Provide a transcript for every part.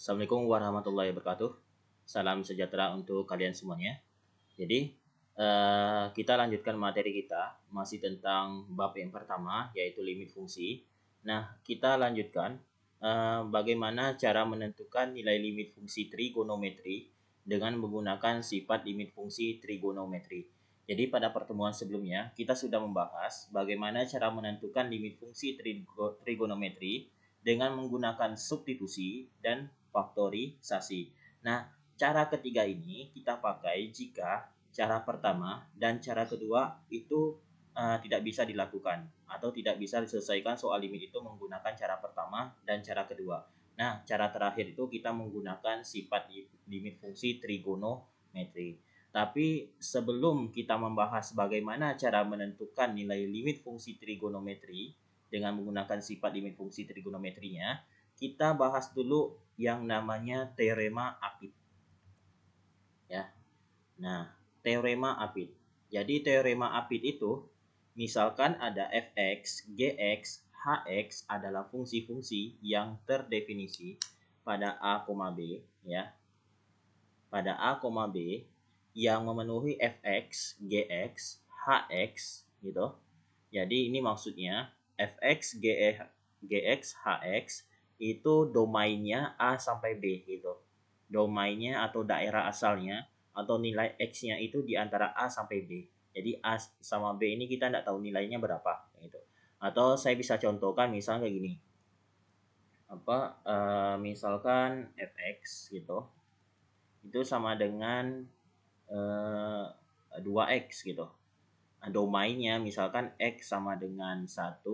Assalamualaikum warahmatullahi wabarakatuh. Salam sejahtera untuk kalian semuanya. Jadi, kita lanjutkan materi kita masih tentang bab yang pertama yaitu limit fungsi. Nah, kita lanjutkan bagaimana cara menentukan nilai limit fungsi trigonometri dengan menggunakan sifat limit fungsi trigonometri. Jadi pada pertemuan sebelumnya kita sudah membahas bagaimana cara menentukan limit fungsi trigonometri dengan menggunakan substitusi dan faktorisasi. Nah, cara ketiga ini kita pakai jika cara pertama dan cara kedua itu tidak bisa dilakukan atau tidak bisa diselesaikan soal limit itu menggunakan cara pertama dan cara kedua. Nah, cara terakhir itu kita menggunakan sifat limit fungsi trigonometri. Tapi sebelum kita membahas bagaimana cara menentukan nilai limit fungsi trigonometri dengan menggunakan sifat limit fungsi trigonometrinya, kita bahas dulu yang namanya teorema Apit. Ya. Nah, teorema Apit. Jadi teorema Apit itu misalkan ada fx, gx, hx adalah fungsi-fungsi yang terdefinisi pada a, b, ya. Pada a, b yang memenuhi fx, gx, hx gitu. Jadi ini maksudnya fx, gx, hx itu domainnya a sampai b gitu. Domainnya atau daerah asalnya atau nilai x-nya itu di antara a sampai b. Jadi a sama b ini kita tidak tahu nilainya berapa gitu. Atau saya bisa contohkan misalnya kayak gini. Misalkan fx gitu. Itu sama dengan 2x gitu. Nah, domainnya misalkan x sama dengan 1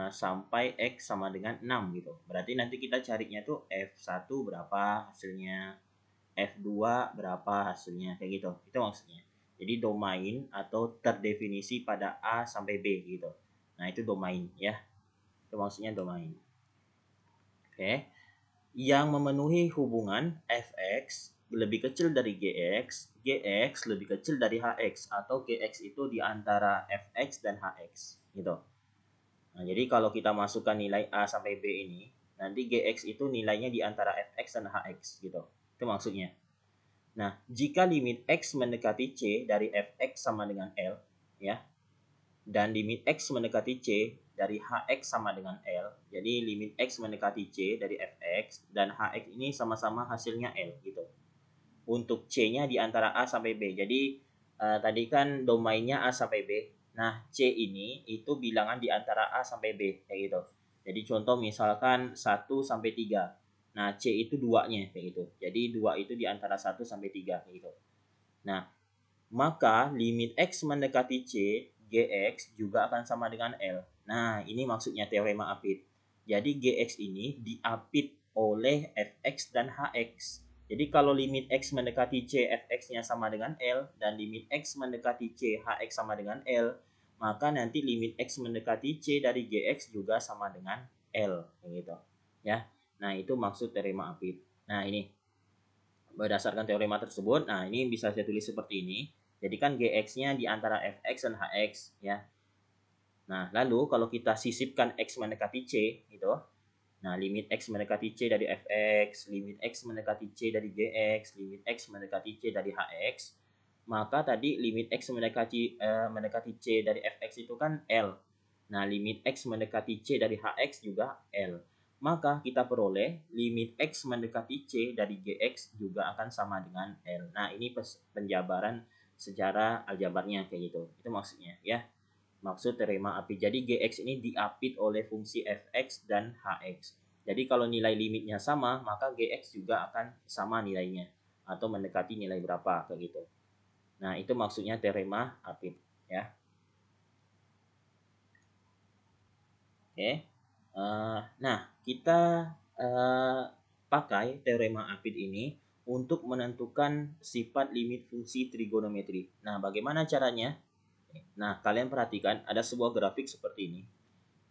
sampai x sama dengan 6 gitu. Berarti nanti kita carinya tuh F1 berapa hasilnya, F2 berapa hasilnya, kayak gitu. Itu maksudnya. Jadi domain atau terdefinisi pada A sampai B gitu. Nah, itu domain ya. Itu maksudnya domain. Oke. Yang memenuhi hubungan Fx lebih kecil dari Gx, Gx lebih kecil dari Hx, atau Gx itu di antara Fx dan Hx gitu. Nah, jadi kalau kita masukkan nilai A sampai B ini, nanti Gx itu nilainya di antara Fx dan Hx gitu. Itu maksudnya. Nah, jika limit X mendekati C dari Fx sama dengan L, ya, dan limit X mendekati C dari Hx sama dengan L, jadi limit X mendekati C dari Fx dan Hx ini sama-sama hasilnya L gitu. Untuk C-nya di antara A sampai B. Jadi tadi kan domainnya A sampai B. Nah, C ini itu bilangan di antara A sampai B kayak gitu. Jadi contoh misalkan 1 sampai 3. Nah, C itu 2-nya kayak gitu. Jadi 2 itu di antara 1 sampai 3 kayak gitu. Nah, maka limit X mendekati C, Gx juga akan sama dengan L. Nah, ini maksudnya teorema Apit. Jadi Gx ini diapit oleh Fx dan Hx. Jadi kalau limit X mendekati C, Fx-nya sama dengan L, dan limit X mendekati C, Hx sama dengan L, maka nanti limit X mendekati C dari Gx juga sama dengan L. Gitu. Ya. Nah, itu maksud teorema Apit. Nah, ini berdasarkan teorema tersebut, nah ini bisa saya tulis seperti ini. Jadi kan Gx-nya di antara Fx dan Hx ya. Nah, lalu kalau kita sisipkan X mendekati C gitu. Nah, limit X mendekati C dari Fx, limit X mendekati C dari Gx, limit X mendekati C dari Hx, maka tadi limit X mendekati C dari Fx itu kan L. Nah, limit X mendekati C dari Hx juga L. Maka kita peroleh limit X mendekati C dari Gx juga akan sama dengan L. Nah, ini penjabaran secara aljabarnya kayak gitu. Itu maksudnya ya. Maksud teorema apit. Jadi Gx ini diapit oleh fungsi Fx dan Hx. Jadi kalau nilai limitnya sama, maka Gx juga akan sama nilainya atau mendekati nilai berapa kayak gitu. Nah, itu maksudnya teorema apit ya. Oke. Nah, kita pakai teorema apit ini untuk menentukan sifat limit fungsi trigonometri. Nah, bagaimana caranya? Nah, kalian perhatikan ada sebuah grafik seperti ini.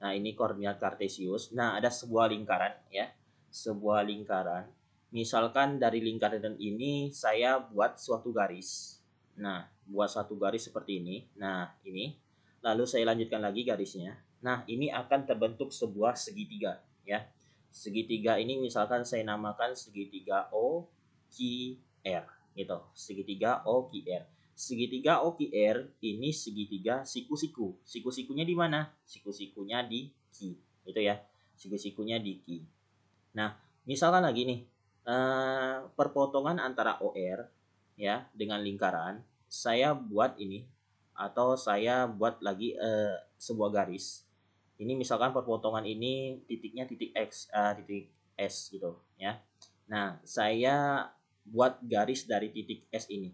Nah, ini koordinat kartesius. Nah, ada sebuah lingkaran ya. Sebuah lingkaran. Misalkan dari lingkaran ini saya buat suatu garis. Nah, buat suatu garis seperti ini. Nah, ini. Lalu saya lanjutkan lagi garisnya. Nah, ini akan terbentuk sebuah segitiga ya. Segitiga ini misalkan saya namakan segitiga OQR gitu. Segitiga OQR. Segitiga OQR ini segitiga siku-siku. Siku-sikunya di mana? Siku-sikunya di Q. Itu ya. Siku-sikunya di Q. Nah, misalkan lagi nih perpotongan antara OR ya dengan lingkaran, saya buat ini atau saya buat lagi sebuah garis. Ini misalkan perpotongan ini titiknya titik X, titik S gitu ya. Nah, saya buat garis dari titik S ini.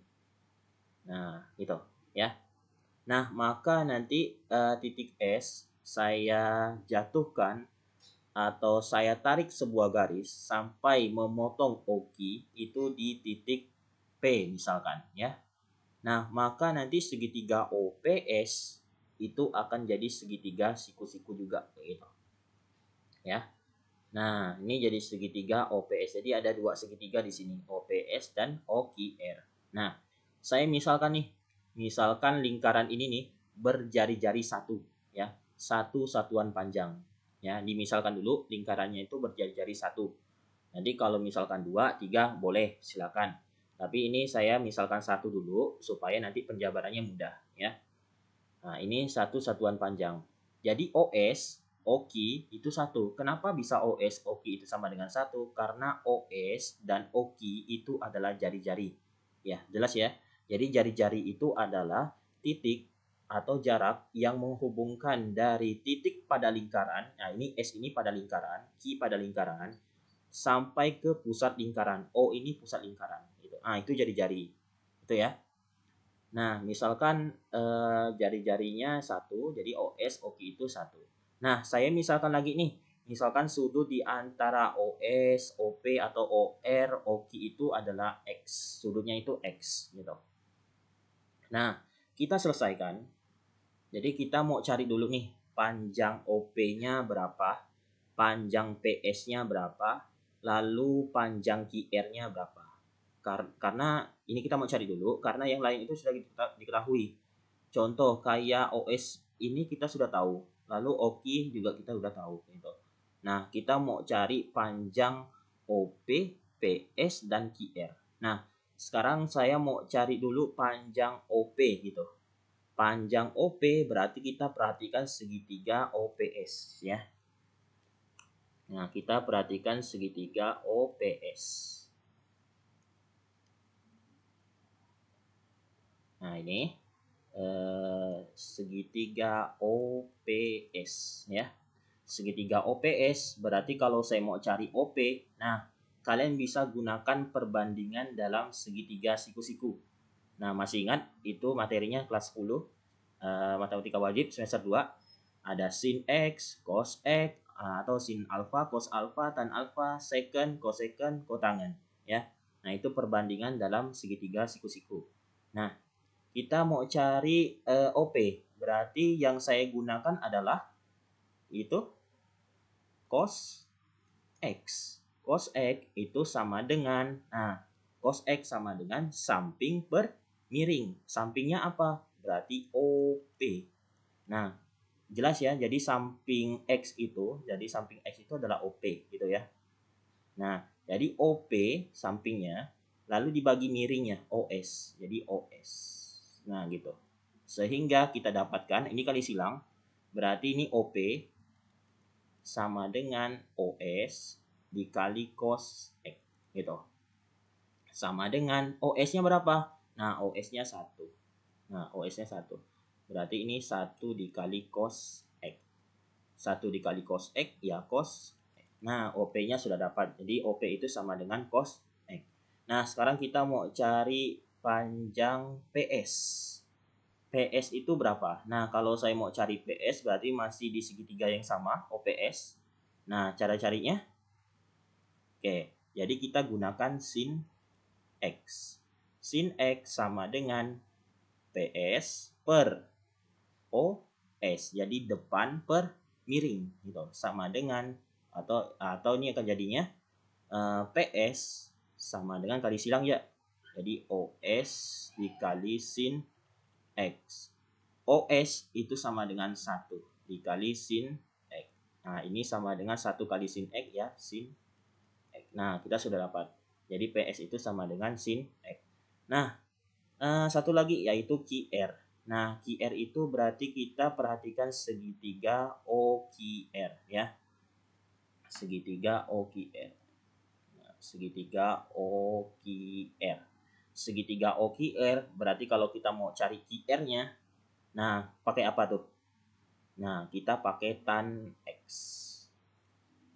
Nah, gitu ya. Nah, maka nanti titik S saya jatuhkan atau saya tarik sebuah garis sampai memotong OQ itu di titik P misalkan ya. Nah, maka nanti segitiga OPS itu akan jadi segitiga siku-siku juga gitu. Ya. Nah, ini jadi segitiga OPS. Jadi ada dua segitiga di sini, OPS dan OQR. Nah, saya misalkan nih, misalkan lingkaran ini nih berjari-jari satu ya, satu satuan panjang. Ya, dimisalkan dulu lingkarannya itu berjari-jari satu. Nanti kalau misalkan 2, 3 boleh silakan. Tapi ini saya misalkan satu dulu supaya nanti penjabarannya mudah ya. Nah, ini satu satuan panjang. Jadi OS, OKI itu satu. Kenapa bisa OS, OKI itu sama dengan satu? Karena OS dan OKI itu adalah jari-jari. Ya, jelas ya. Jadi jari-jari itu adalah titik atau jarak yang menghubungkan dari titik pada lingkaran. Nah, ini S ini pada lingkaran, Q pada lingkaran, sampai ke pusat lingkaran. O ini pusat lingkaran. Gitu. Nah, itu jari-jari. Itu ya. Nah, misalkan jari-jarinya satu, jadi OS, OQ itu satu. Nah, saya misalkan lagi nih, misalkan sudut di antara OS, OP atau OR, OQ itu adalah X. Sudutnya itu X gitu. Nah, kita selesaikan. Jadi kita mau cari dulu nih, panjang OP-nya berapa, panjang PS-nya berapa, lalu panjang QR-nya berapa. Karena ini kita mau cari dulu, karena yang lain itu sudah diketahui. Contoh kayak OS ini kita sudah tahu, lalu OKI juga kita sudah tahu gitu. Nah, kita mau cari panjang OP, PS, dan QR. Nah, sekarang saya mau cari dulu panjang OP gitu. Panjang OP berarti kita perhatikan segitiga OPS ya. Nah, kita perhatikan segitiga OPS. Nah, ini segitiga OPS ya. Segitiga OPS berarti kalau saya mau cari OP, nah kalian bisa gunakan perbandingan dalam segitiga siku-siku. Nah, masih ingat itu materinya kelas 10 matematika wajib semester 2. Ada sin X, cos X, atau sin alfa, cos alfa, tan alfa, secant, cosecant, kotangen ya. Nah, itu perbandingan dalam segitiga siku-siku. Nah, kita mau cari OP. Berarti yang saya gunakan adalah itu cos X. Cos X itu sama dengan, cos X sama dengan samping per miring. Sampingnya apa? Berarti OP. Nah, jelas ya. Jadi samping X itu adalah OP gitu ya. Nah, jadi OP sampingnya, lalu dibagi miringnya OS. Jadi OS. Nah, gitu. Sehingga kita dapatkan, ini kali silang, berarti ini OP sama dengan OS dikali cos X gitu. Sama dengan OS-nya berapa? Nah, OS-nya 1. Nah, OS-nya 1. Berarti ini 1 dikali cos X. 1 dikali cos X ya cos X. Nah, OP-nya sudah dapat. Jadi OP itu sama dengan cos X. Nah, sekarang kita mau cari panjang PS. PS itu berapa? Nah, kalau saya mau cari PS berarti masih di segitiga yang sama, OPS. Nah, cara carinya? Oke, jadi kita gunakan sin X. Sin X sama dengan PS per OS. Jadi depan per miring gitu. Sama dengan atau ini akan jadinya PS sama dengan kali silang ya. Jadi OS dikali sin X. OS itu sama dengan 1 dikali sin X. Nah, ini sama dengan 1 kali sin X ya, sin X. Nah, kita sudah dapat. Jadi PS itu sama dengan sin X. Nah, satu lagi yaitu QR. Nah, QR itu berarti kita perhatikan segitiga OQR ya. Segitiga OQR. Nah, segitiga OQR. Segitiga OQR berarti kalau kita mau cari QR-nya, nah pakai apa tuh? Nah, kita pakai tan X.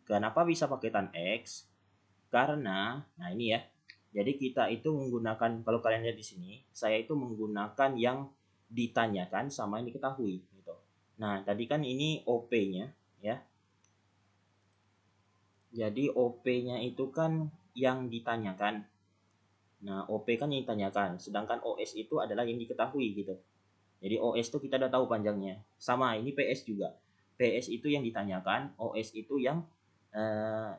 Kenapa bisa pakai tan X? Karena, nah ini ya. Jadi kita itu menggunakan, kalau kalian lihat di sini, saya itu menggunakan yang ditanyakan sama yang diketahui gitu. Nah, tadi kan ini OP-nya ya. Jadi OP-nya itu kan yang ditanyakan. Nah, OP kan yang ditanyakan, sedangkan OS itu adalah yang diketahui gitu. Jadi OS itu kita udah tahu panjangnya. Sama, ini PS juga. PS itu yang ditanyakan, OS itu yang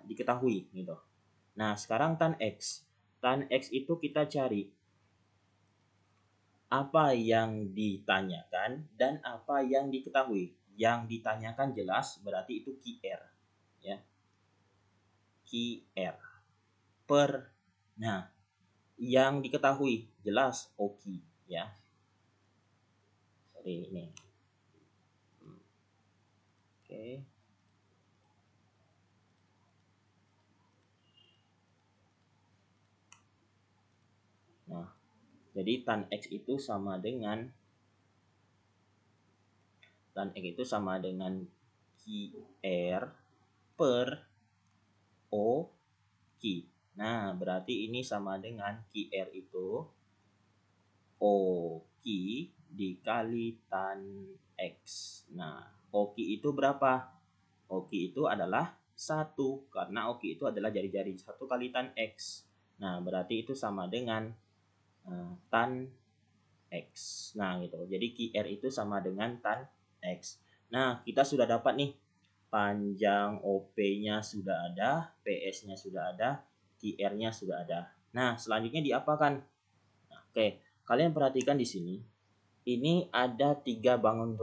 diketahui gitu. Nah, sekarang tan X. Tan X itu kita cari apa yang ditanyakan dan apa yang diketahui. Yang ditanyakan jelas berarti itu QR ya. QR per. Nah, yang diketahui jelas OKI ya. Sorry ini. Oke. Nah, jadi tan X itu sama dengan QR per OQ. Nah, berarti ini sama dengan QR itu OQ dikali tan X. Nah, OQ itu berapa? OQ itu adalah 1, karena OQ itu adalah jari-jari 1 kali tan X. Nah, berarti itu sama dengan tan X. Nah, gitu. Jadi QR itu sama dengan tan X. Nah, kita sudah dapat nih. Panjang OP-nya sudah ada, PS-nya sudah ada, QR-nya sudah ada. Nah, selanjutnya diapakan? Nah, oke, kalian perhatikan di sini. Ini ada 3 bangun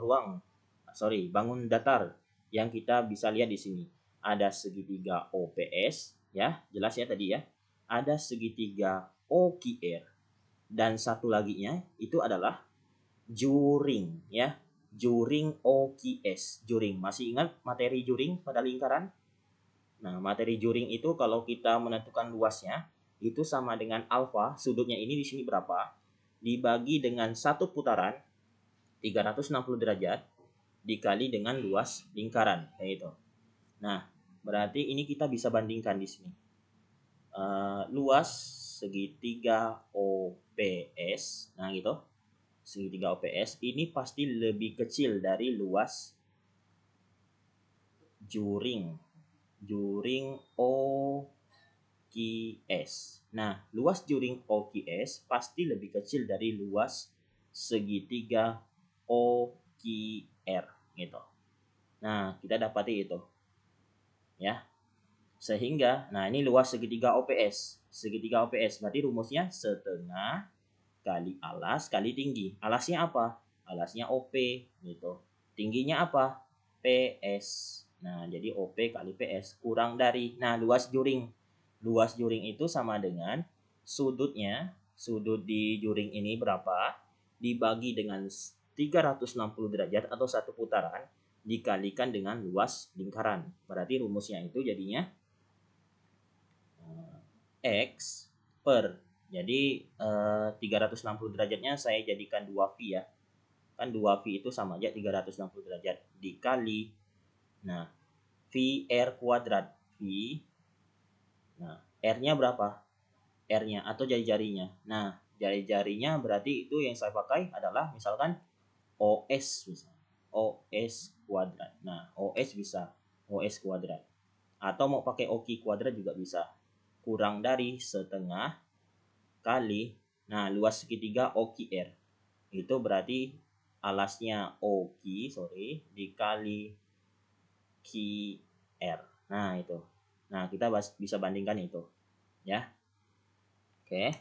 datar yang kita bisa lihat di sini. Ada segitiga OPS, ya, jelas ya tadi ya. Ada segitiga OQR dan satu laginya itu adalah juring ya. Juring OQS. Juring. Masih ingat materi juring pada lingkaran? Nah, materi juring itu kalau kita menentukan luasnya itu sama dengan alfa, sudutnya ini di sini berapa? Dibagi dengan satu putaran 360 derajat dikali dengan luas lingkaran kayak itu. Nah, berarti ini kita bisa bandingkan di sini. Luas segitiga OPS, nah gitu. Segitiga OPS ini pasti lebih kecil dari luas juring OQS. Nah, luas juring OQS pasti lebih kecil dari luas segitiga OQR gitu. Nah, kita dapati itu. Ya. Sehingga, nah ini luas segitiga OPS. Segitiga OPS berarti rumusnya setengah kali alas kali tinggi. Alasnya apa? Alasnya OP gitu. Tingginya apa? PS. Nah, jadi OP kali PS kurang dari. Nah, luas juring. Luas juring itu sama dengan sudutnya. Sudut di juring ini berapa? Dibagi dengan 360 derajat atau satu putaran dikalikan dengan luas lingkaran. Berarti rumusnya itu jadinya X per. Jadi 360 derajatnya saya jadikan 2V ya. Kan 2V itu sama aja 360 derajat dikali. Nah, VR kuadrat. V. Nah, R-nya berapa? R-nya atau jari-jarinya. Nah, jari-jarinya berarti itu yang saya pakai adalah misalkan OS misalnya. OS kuadrat. Nah, OS bisa. OS kuadrat. Atau mau pakai OQ kuadrat juga bisa. Kurang dari setengah kali, nah luas segitiga OQR itu berarti alasnya OQ dikali QR. Nah itu. Nah kita bisa bandingkan itu ya. Oke.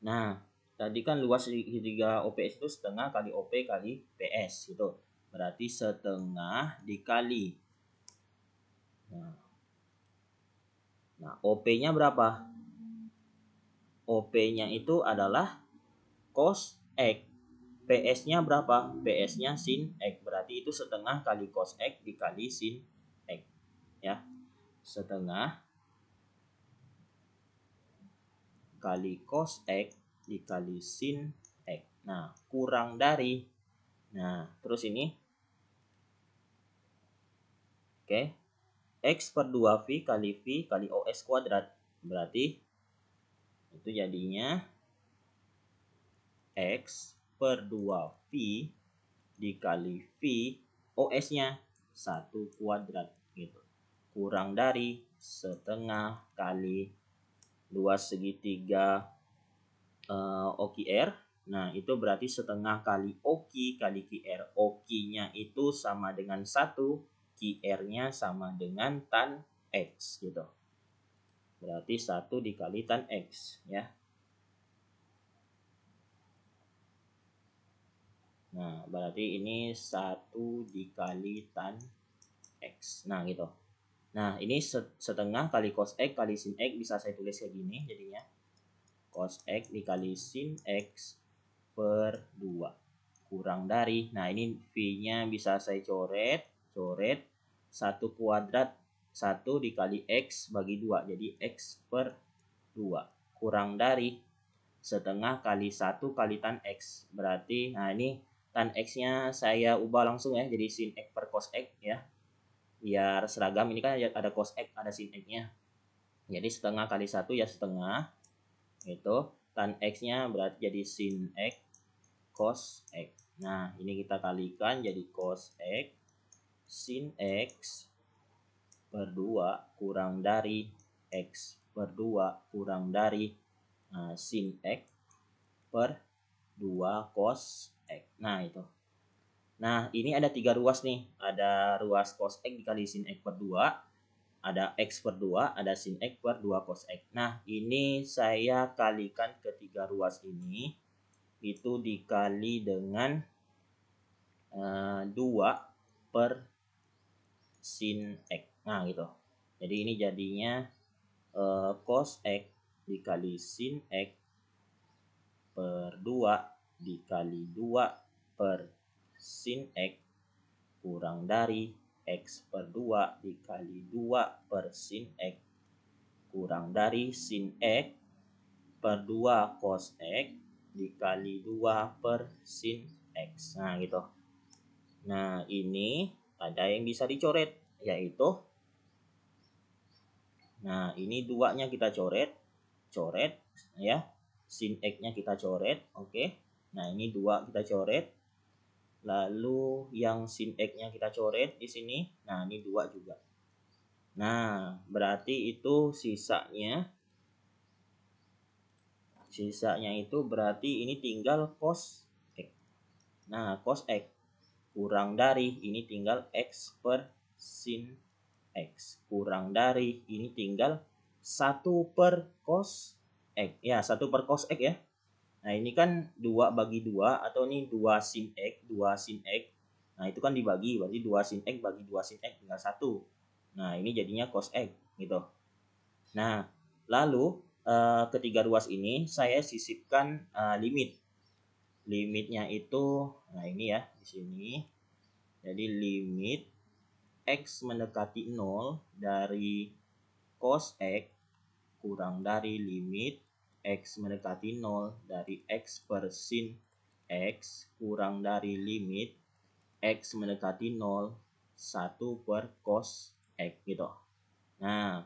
Nah tadi kan luas segitiga OPS itu setengah kali OP kali PS gitu. berarti setengah dikali. Nah, OP-nya berapa? OP-nya itu adalah cos X. PS-nya berapa? PS-nya sin X. Berarti itu setengah kali cos X dikali sin X. Ya. Setengah kali cos X dikali sin X. Nah, kurang dari. Nah, terus ini. Oke. X per 2V kali V kali OS kuadrat. Berarti itu jadinya X per 2V dikali V OS-nya 1 kuadrat gitu. Kurang dari setengah kali 2 segitiga OQR. Nah, itu berarti setengah kali OQ kali QR. OQ-nya itu sama dengan 1, QR-nya sama dengan tan X gitu. Berarti 1 dikali tan X ya. Nah, berarti ini 1 dikali tan X. Nah, gitu. Nah, ini setengah kali cos X kali sin X, bisa saya tulis kayak gini jadinya. Cos X dikali sin X per 2. Kurang dari. Nah, ini V-nya bisa saya coret. 1 kuadrat 1 dikali X bagi 2. Jadi X per 2. Kurang dari setengah kali 1 kali tan X. Berarti, nah ini tan X-nya saya ubah langsung ya, jadi sin X per cos X ya. Biar seragam, ini kan ada cos X, ada sin X-nya. Jadi setengah kali 1 ya setengah. Itu tan X-nya berarti jadi sin X cos X. Nah, ini kita kalikan jadi cos X sin X per 2 kurang dari X per 2 kurang dari sin X per 2 cos X. Nah, itu. Nah, ini ada 3 ruas nih. Ada ruas cos X dikali sin X per 2. Ada X per 2. Ada sin X per 2 cos X. Nah, ini saya kalikan ketiga ruas ini. Itu dikali dengan 2 per sin X. Nah, gitu. Jadi ini jadinya cos X dikali sin X per 2 dikali 2 per sin X kurang dari X per 2 dikali 2 per sin X kurang dari sin X per 2 cos X dikali 2 per sin X. Nah, gitu. Nah, ini ada yang bisa dicoret, yaitu nah, ini 2-nya kita coret ya. Sin X-nya kita coret, oke. Nah, ini 2 kita coret. Lalu yang sin X-nya kita coret di sini. Nah, ini 2 juga. Nah, berarti itu sisanya itu berarti ini tinggal cos X. Nah, cos X kurang dari ini tinggal X per sin X kurang dari ini tinggal 1 per cos X. Ya, 1 per cos X ya. Nah, ini kan 2 bagi 2 atau ini 2 sin X, 2 sin X. Nah, itu kan dibagi, berarti 2 sin X bagi 2 sin X tinggal 1. Nah, ini jadinya cos X gitu. Nah, lalu ketiga ruas ini saya sisipkan limit. Limitnya itu nah ini ya di sini. Jadi limit X mendekati 0 dari cos X kurang dari limit X mendekati 0 dari X per sin X kurang dari limit X mendekati 0 1 per cos X gitu. Nah,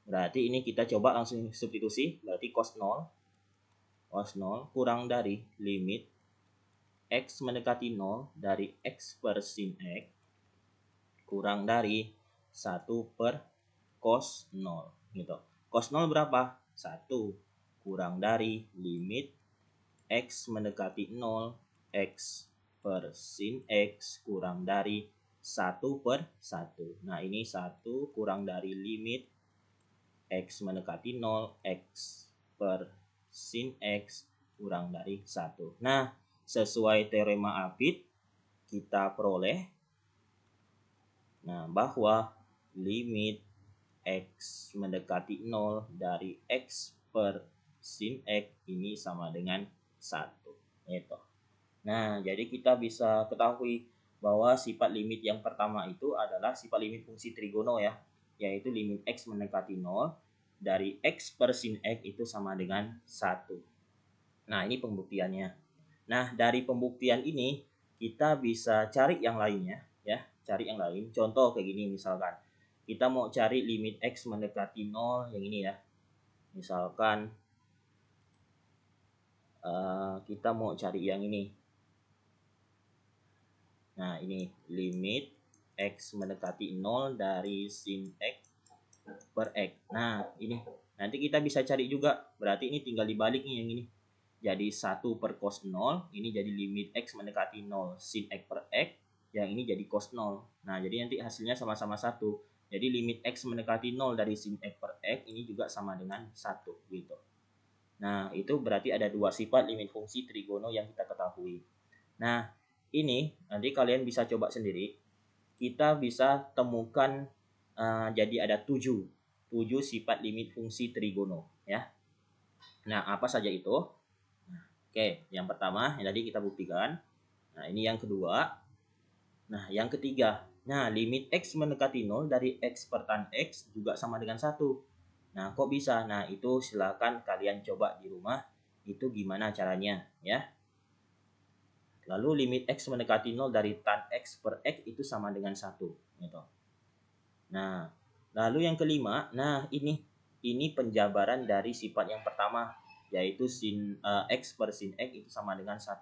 berarti ini kita coba langsung substitusi. Berarti cos 0 kurang dari limit X mendekati 0 dari X per sin X kurang dari 1 per cos 0 gitu. Cos 0 berapa? 1 kurang dari limit X mendekati 0 X per sin X kurang dari 1 per 1. Nah, ini 1 kurang dari limit X mendekati 0 X per sin X kurang dari 1. Nah, sesuai teorema Apit kita peroleh Nah, bahwa limit X mendekati 0 dari X per sin X ini sama dengan 1. Itu. Nah, jadi kita bisa ketahui bahwa sifat limit yang pertama itu adalah sifat limit fungsi trigono ya, yaitu limit X mendekati 0 dari X per sin X itu sama dengan 1. Nah, ini pembuktiannya. Nah, dari pembuktian ini kita bisa cari yang lainnya ya, cari yang lain. Contoh kayak gini misalkan. Kita mau cari limit X mendekati 0 yang ini ya. Misalkan kita mau cari yang ini. Nah, ini limit X mendekati 0 dari sin X per X. Nah, ini nanti kita bisa cari juga. Berarti ini tinggal dibalik nih yang ini. Jadi 1 per cos 0, ini jadi limit X mendekati 0 sin X per X. Yang ini jadi cos 0. Nah, jadi nanti hasilnya sama-sama 1. Jadi limit X mendekati 0 dari sin X per X ini juga sama dengan 1 gitu. Nah, itu berarti ada dua sifat limit fungsi trigono yang kita ketahui. Nah, ini nanti kalian bisa coba sendiri. Kita bisa temukan jadi ada 7 sifat limit fungsi trigono ya. Nah, apa saja itu? Oke, yang pertama yang tadi kita buktikan. Nah, ini yang kedua. Nah, yang ketiga. Nah, limit X mendekati 0 dari X per tan X juga sama dengan 1. Nah, kok bisa? Nah, itu silakan kalian coba di rumah. Itu gimana caranya ya. Lalu limit X mendekati 0 dari tan X per X itu sama dengan 1 gitu. Nah, lalu yang kelima, nah ini penjabaran dari sifat yang pertama, yaitu sin X per sin X itu sama dengan 1.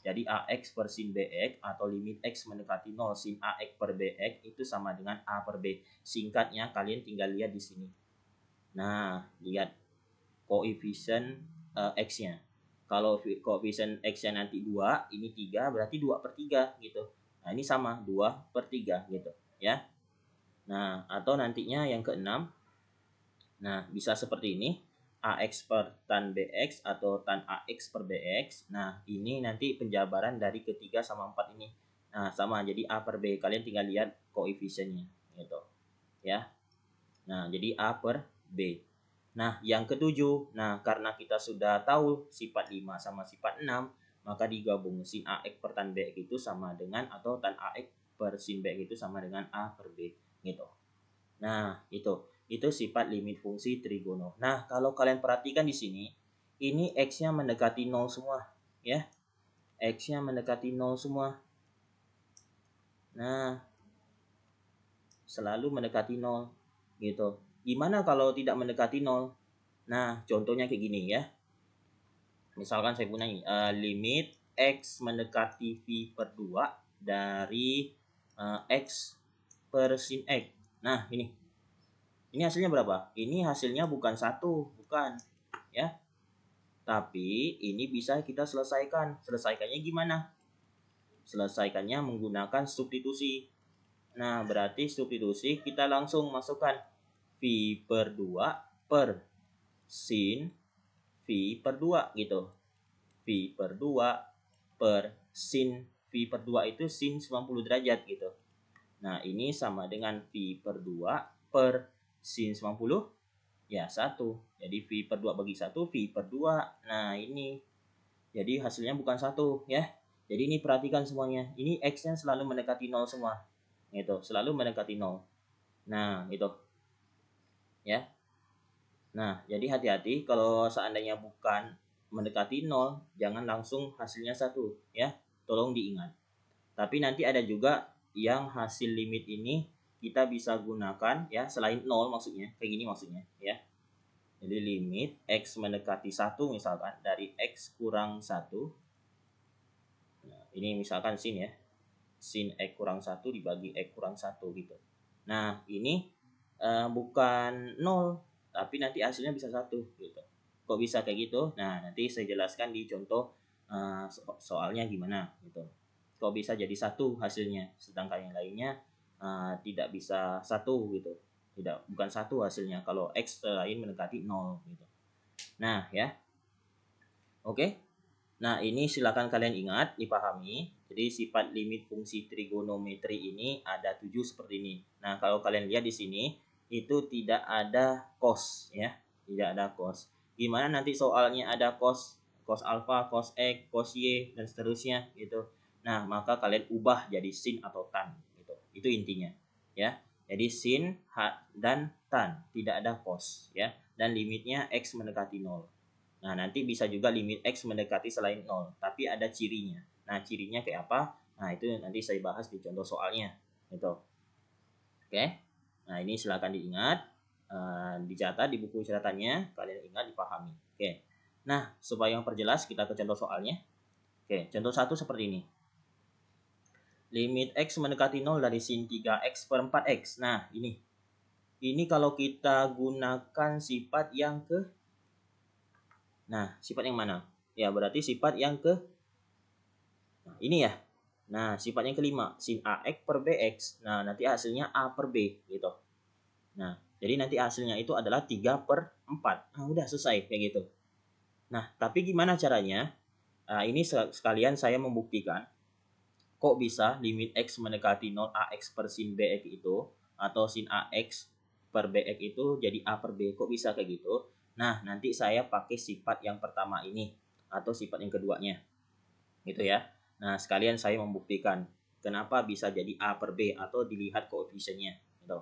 Jadi AX per sin BX atau limit X mendekati 0 sin AX per BX itu sama dengan A per B. Singkatnya kalian tinggal lihat di sini. Nah, lihat koefisien X-nya. Kalau koefisien X-nya nanti 2, ini 3, berarti 2 per 3 gitu. Nah, ini sama 2 per 3 gitu ya. Nah, atau nantinya yang keenam, nah bisa seperti ini, AX per tan BX atau tan AX per BX. Nah, ini nanti penjabaran dari ketiga sama 4 ini. Nah, sama, jadi A per B. Kalian tinggal lihat koefisiennya, gitu. Ya. Nah, jadi A per B. Nah, yang ketujuh, nah karena kita sudah tahu sifat 5 sama sifat 6, maka digabung sin AX per tan BX itu sama dengan, atau tan AX per sin BX itu sama dengan A per B, gitu. Nah, itu sifat limit fungsi trigono. Nah, kalau kalian perhatikan di sini, ini X-nya mendekati 0 semua, ya. X-nya mendekati 0 semua. Nah, selalu mendekati 0 gitu. Gimana kalau tidak mendekati 0? Nah, contohnya kayak gini ya. Misalkan saya punya limit X mendekati V per 2 dari X per sin X. Nah, ini. Ini hasilnya berapa? Ini hasilnya bukan 1, bukan. Ya. Tapi ini bisa kita selesaikan. Selesaikannya gimana? Selesaikannya menggunakan substitusi. Nah, berarti substitusi kita langsung masukkan V per 2 per sin V per 2 gitu. V per 2 per sin V per 2 itu sin 90 derajat gitu. Nah, ini sama dengan V per 2 per sin 90 ya 1. Jadi V per 2 bagi 1, V per 2. Nah, ini. Jadi hasilnya bukan 1 ya. Jadi ini perhatikan semuanya. Ini X-nya selalu mendekati 0 semua. Gitu, selalu mendekati 0. Nah, itu. Ya. Nah, jadi hati-hati kalau seandainya bukan mendekati 0, jangan langsung hasilnya 1 ya. Tolong diingat. Tapi nanti ada juga yang hasil limit ini kita bisa gunakan ya, selain 0 maksudnya. Kayak gini maksudnya ya. Jadi limit X mendekati 1 misalkan dari X kurang 1. Nah, ini misalkan sin ya. Sin X kurang 1 dibagi X kurang 1 gitu. Nah, ini bukan 0, tapi nanti hasilnya bisa 1 gitu. Kok bisa kayak gitu? Nah, nanti saya jelaskan di contoh soalnya gimana gitu. Kok bisa jadi 1 hasilnya, sedangkan yang lainnya tidak bisa 1 gitu. Tidak, bukan 1 hasilnya kalau X lain mendekati 0 gitu. Nah, ya. Oke. Nah, ini silakan kalian ingat, dipahami. Jadi sifat limit fungsi trigonometri ini ada 7 seperti ini. Nah, kalau kalian lihat di sini itu tidak ada cos ya, tidak ada cos. Gimana nanti soalnya ada cos, cos alfa, cos x, cos y dan seterusnya gitu. Nah, maka kalian ubah jadi sin atau tan gitu. Itu intinya ya. Jadi sin dan tan, tidak ada cos ya. Dan limitnya x mendekati 0. Nah, nanti bisa juga limit X mendekati selain 0, tapi ada cirinya. Nah, cirinya kayak apa? Nah, itu nanti saya bahas di contoh soalnya. Gitu. Oke. Nah, ini silakan diingat. Dicatat di buku catatannya, kalian ingat, dipahami. Oke. Nah, supaya memperjelas, kita ke contoh soalnya. Oke, contoh 1 seperti ini. Limit X mendekati 0 dari sin 3X per 4X. Nah, ini. Ini kalau kita gunakan sifat yang ke... Nah, sifat yang mana? Ya, berarti sifat yang ke... Nah, ini ya. Nah, sifat yang kelima, sin AX per BX. Nah, nanti hasilnya A per B gitu. Nah, jadi nanti hasilnya itu adalah 3 per 4. Nah, udah selesai kayak gitu. Nah, tapi gimana caranya? Nah, ini sekalian saya membuktikan kok bisa limit X mendekati 0 AX per sin BX itu atau sin AX per BX itu jadi A per B. Kok bisa kayak gitu? Nah, nanti saya pakai sifat yang pertama ini atau sifat yang keduanya. Gitu ya. Nah, sekalian saya membuktikan kenapa bisa jadi A per B atau dilihat koefisiennya. Gitu.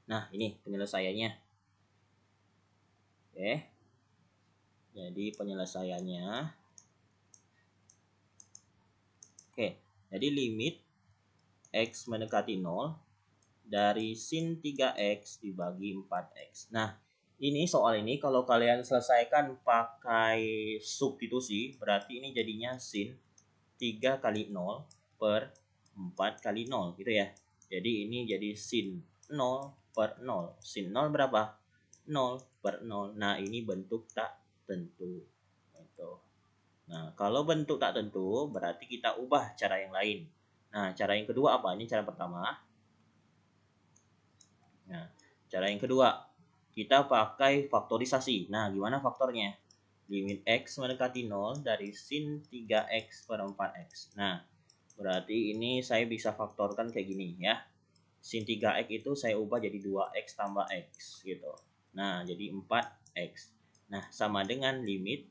Nah, ini penyelesaiannya. Oke. Jadi penyelesaiannya. Oke. Jadi limit X mendekati 0 dari sin 3X dibagi 4X. Nah, ini soal ini kalau kalian selesaikan pakai substitusi, berarti ini jadinya sin 3 kali 0 per 4 kali 0 gitu ya. Jadi ini jadi sin 0 per 0. Sin 0 berapa? 0 per 0. Nah, ini bentuk tak tentu. Gitu. Nah, kalau bentuk tak tentu berarti kita ubah cara yang lain. Nah, cara yang kedua apa? Ini cara pertama. Nah, cara yang kedua kita pakai faktorisasi. Nah, gimana faktornya? Limit X mendekati 0 dari sin 3X per 4X. Nah, berarti ini saya bisa faktorkan kayak gini ya. Sin 3X itu saya ubah jadi 2X tambah X gitu. Nah, jadi 4X. Nah, sama dengan limit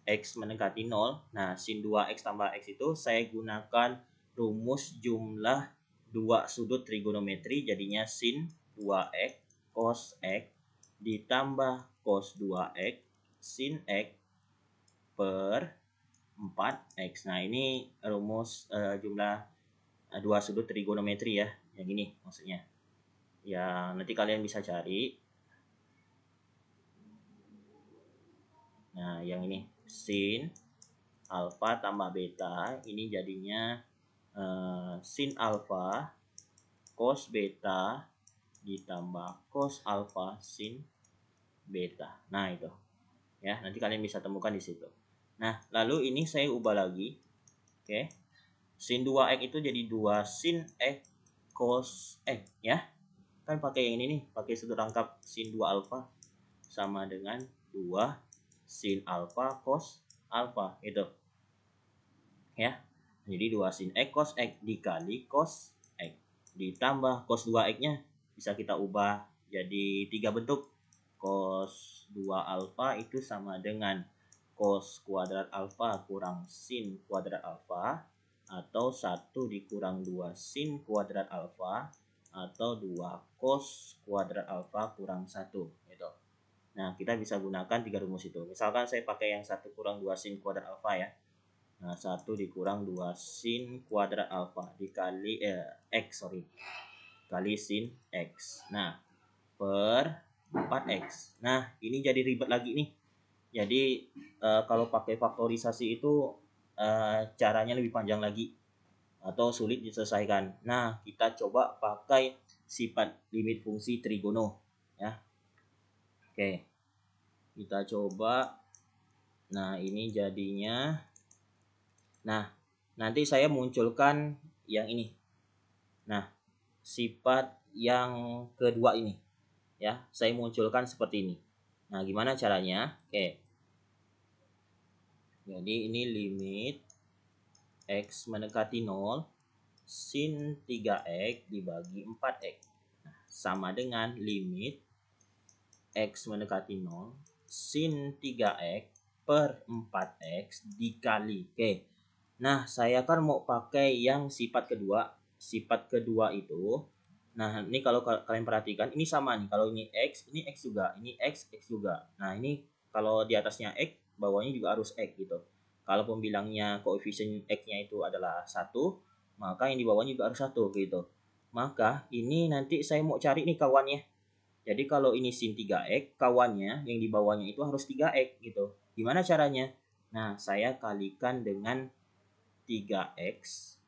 X mendekati 0. Nah, sin 2X tambah X itu saya gunakan rumus jumlah dua sudut trigonometri jadinya sin 2X cos X ditambah cos 2X sin X per 4X. Nah, ini rumus jumlah dua sudut trigonometri ya. Yang ini maksudnya. Ya, nanti kalian bisa cari. Nah, yang ini sin alfa tambah beta ini jadinya sin alfa cos beta ditambah cos alfa sin beta. Nah, itu. Ya, nanti kalian bisa temukan di situ. Nah, lalu ini saya ubah lagi. Oke. Sin 2x itu jadi 2 sin x cos x ya. Kan pakai yang ini nih, pakai sudut rangkap sin 2 alfa sama dengan 2 sin alfa cos alfa itu. Ya. Jadi 2 sin x cos x dikali cos x ditambah cos 2x-nya bisa kita ubah jadi 3 bentuk. Cos 2 alfa itu sama dengan cos kuadrat alfa kurang sin kuadrat alfa atau 1 dikurang 2 sin kuadrat alfa atau 2 cos kuadrat alfa kurang 1 gitu. Nah, kita bisa gunakan 3 rumus itu. Misalkan saya pakai yang 1 kurang 2 sin kuadrat alfa ya. Nah, 1 dikurang 2 sin kuadrat alfa dikali X kali sin X. Nah, per 4X. Nah, ini jadi ribet lagi nih. Jadi, kalau pakai faktorisasi itu caranya lebih panjang lagi atau sulit diselesaikan. Nah, kita coba pakai sifat limit fungsi trigono ya. Oke. Kita coba. Nah, ini jadinya. Nah, nanti saya munculkan yang ini. Nah, sifat yang kedua ini ya, saya munculkan seperti ini. Nah, gimana caranya? Oke. Jadi ini limit X mendekati 0 sin 3X dibagi 4X. Nah, sama dengan limit X mendekati 0 sin 3X per 4X dikali. Oke. Nah, saya kan mau pakai yang sifat kedua. Sifat kedua itu, nah ini kalau kalian perhatikan, ini sama nih. Kalau ini X juga. Ini X juga. Nah, ini kalau di atasnya X, bawahnya juga harus X gitu. Kalau pembilangnya koefisien X-nya itu adalah 1, maka yang di bawahnya juga harus 1 gitu. Maka ini nanti saya mau cari nih kawannya. Jadi kalau ini sin 3X, kawannya yang di bawahnya itu harus 3X gitu. Gimana caranya? Nah, saya kalikan dengan 3X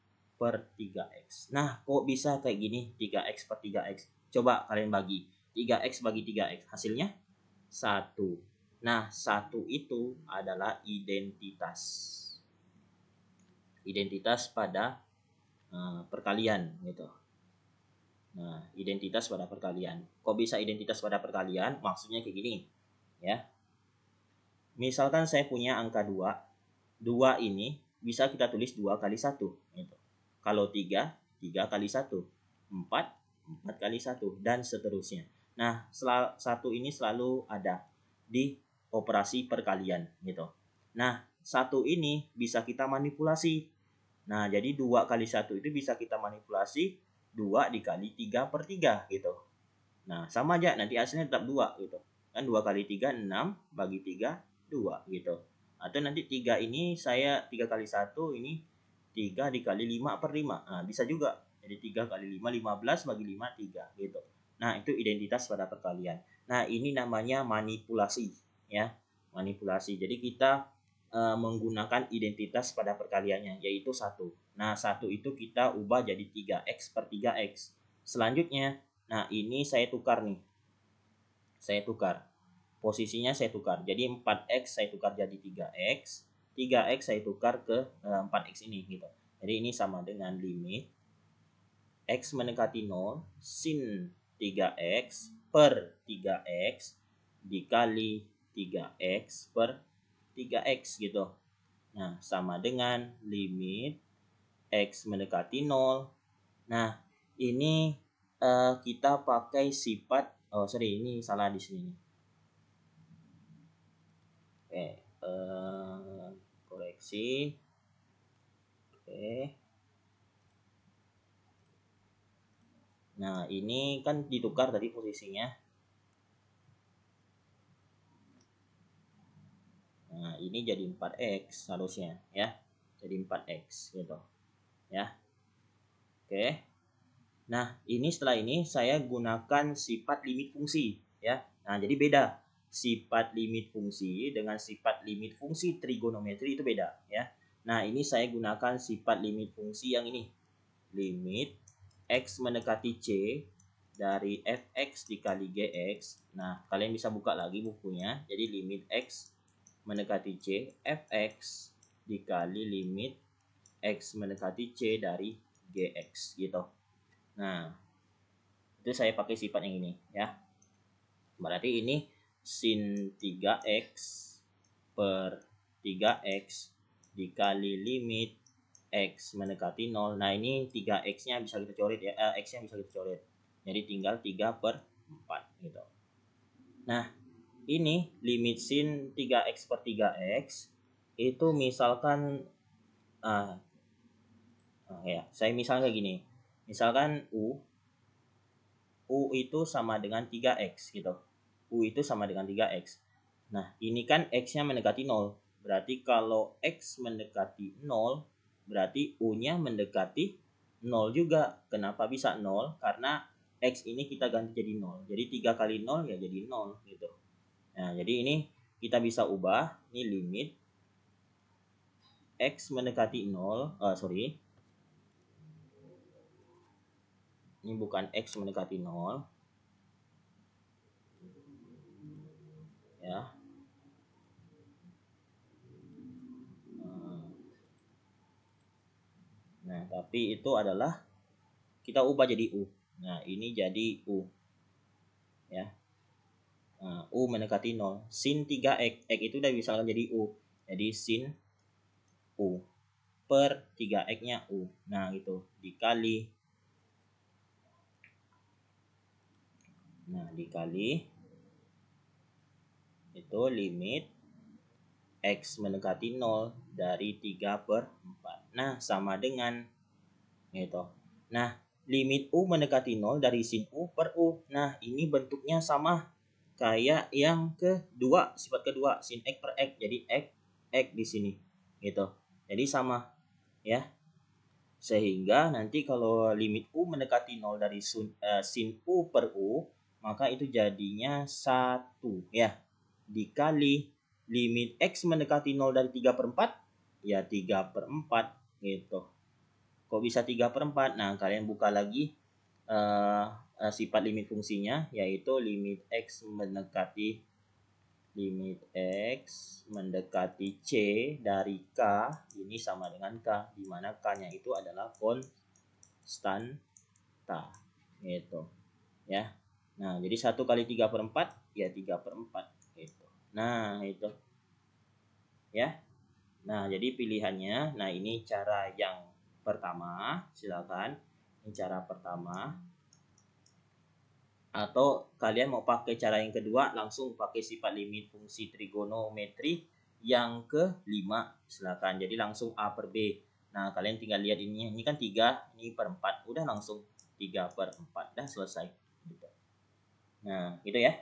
per 3X. Nah, kok bisa kayak gini 3X per 3X? Coba kalian bagi. 3X bagi 3X. Hasilnya 1. Nah, 1 itu adalah identitas. Identitas pada perkalian gitu. Nah, identitas pada perkalian. Kok bisa identitas pada perkalian? Maksudnya kayak gini, ya. Misalkan saya punya angka 2. 2 ini bisa kita tulis 2 kali 1 gitu. Kalau 3, 3 kali 1. 4, 4 kali 1 dan seterusnya. Nah, 1 ini selalu ada di operasi perkalian gitu. Nah, 1 ini bisa kita manipulasi. Nah, jadi 2 kali 1 itu bisa kita manipulasi 2 dikali 3 per 3 gitu. Nah, sama aja nanti hasilnya tetap 2 gitu. Kan 2 kali 3 6 bagi 3 2 gitu. Atau nanti 3 ini saya 3 kali 1 ini 3 dikali 5 per 5. Nah, bisa juga. Jadi 3 kali 5 15 bagi 5 3 gitu. Nah, itu identitas pada perkalian. Nah, ini namanya manipulasi ya. Manipulasi. Jadi kita menggunakan identitas pada perkaliannya yaitu 1. Nah, 1 itu kita ubah jadi 3X per 3X. Selanjutnya, nah ini saya tukar nih. Saya tukar. Posisinya saya tukar. Jadi 4X saya tukar jadi 3X. 3X saya tukar ke 4X ini gitu. Jadi ini sama dengan limit X mendekati 0 sin 3X per 3X dikali 3X per 3X gitu. Nah, sama dengan limit X mendekati 0. Nah, ini kita pakai sifat, oh sorry, ini salah di sini. Oke, koreksi. Oke. Nah, ini kan ditukar tadi posisinya. Nah, ini jadi 4X harusnya ya. Jadi 4X gitu. Ya. Oke. Nah, ini setelah ini saya gunakan sifat limit fungsi ya. Nah, jadi beda. Sifat limit fungsi dengan sifat limit fungsi trigonometri itu beda ya. Nah, ini saya gunakan sifat limit fungsi yang ini. Limit X mendekati C dari fx dikali gx. Nah, kalian bisa buka lagi bukunya. Jadi limit X mendekati C fx dikali limit X mendekati C dari gx gitu. Nah, itu saya pakai sifat yang ini ya. Berarti ini sin 3x per 3x dikali limit X mendekati 0. Nah, ini 3x-nya bisa kita coret ya. X-nya bisa kita coret. Jadi tinggal 3 per 4 gitu. Nah, ini limit sin 3x per 3x itu misalkan ya, saya misalnya gini. Misalkan U itu sama dengan 3x gitu. U itu sama dengan 3x. Nah, ini kan X-nya mendekati 0. Berarti kalau X mendekati 0, berarti U-nya mendekati 0 juga. Kenapa bisa 0? Karena X ini kita ganti jadi 0. Jadi 3 kali 0 ya jadi 0 gitu. Nah, jadi ini kita bisa ubah. Ini limit X mendekati 0. Ini bukan X mendekati 0. Ya. Nah, tapi itu adalah kita ubah jadi U. Nah, ini jadi U. Ya. Nah, U mendekati 0. Sin 3X. X itu udah bisa jadi U. Jadi sin U per 3x-nya U. Nah, gitu. Dikali itu limit X mendekati 0 dari 3/4. Nah, sama dengan gitu. Nah, limit U mendekati 0 dari sin U per U. Nah, ini bentuknya sama kayak yang kedua, sifat kedua, sin X per X. Jadi X di sini gitu. Jadi sama ya. Sehingga nanti kalau limit U mendekati 0 dari sin U per U, maka itu jadinya 1 ya. Dikali limit X mendekati 0 dari 3/4, ya 3/4 gitu. Kok bisa 3/4? Nah, kalian buka lagi sifat limit fungsinya, yaitu limit X mendekati C dari K ini sama dengan K, di mana K-nya itu adalah konstanta gitu ya. Nah, jadi 1 kali 3/4 ya 3/4 gitu. Nah, itu ya. Nah, jadi pilihannya, nah ini cara yang pertama, silakan. Ini cara pertama. Atau kalian mau pakai cara yang kedua, langsung pakai sifat limit fungsi trigonometri yang ke-5, silakan. Jadi langsung A per B. Nah, kalian tinggal lihat ini kan 3, ini per 4. Udah langsung 3/4. Dah selesai. Gitu. Nah, gitu ya.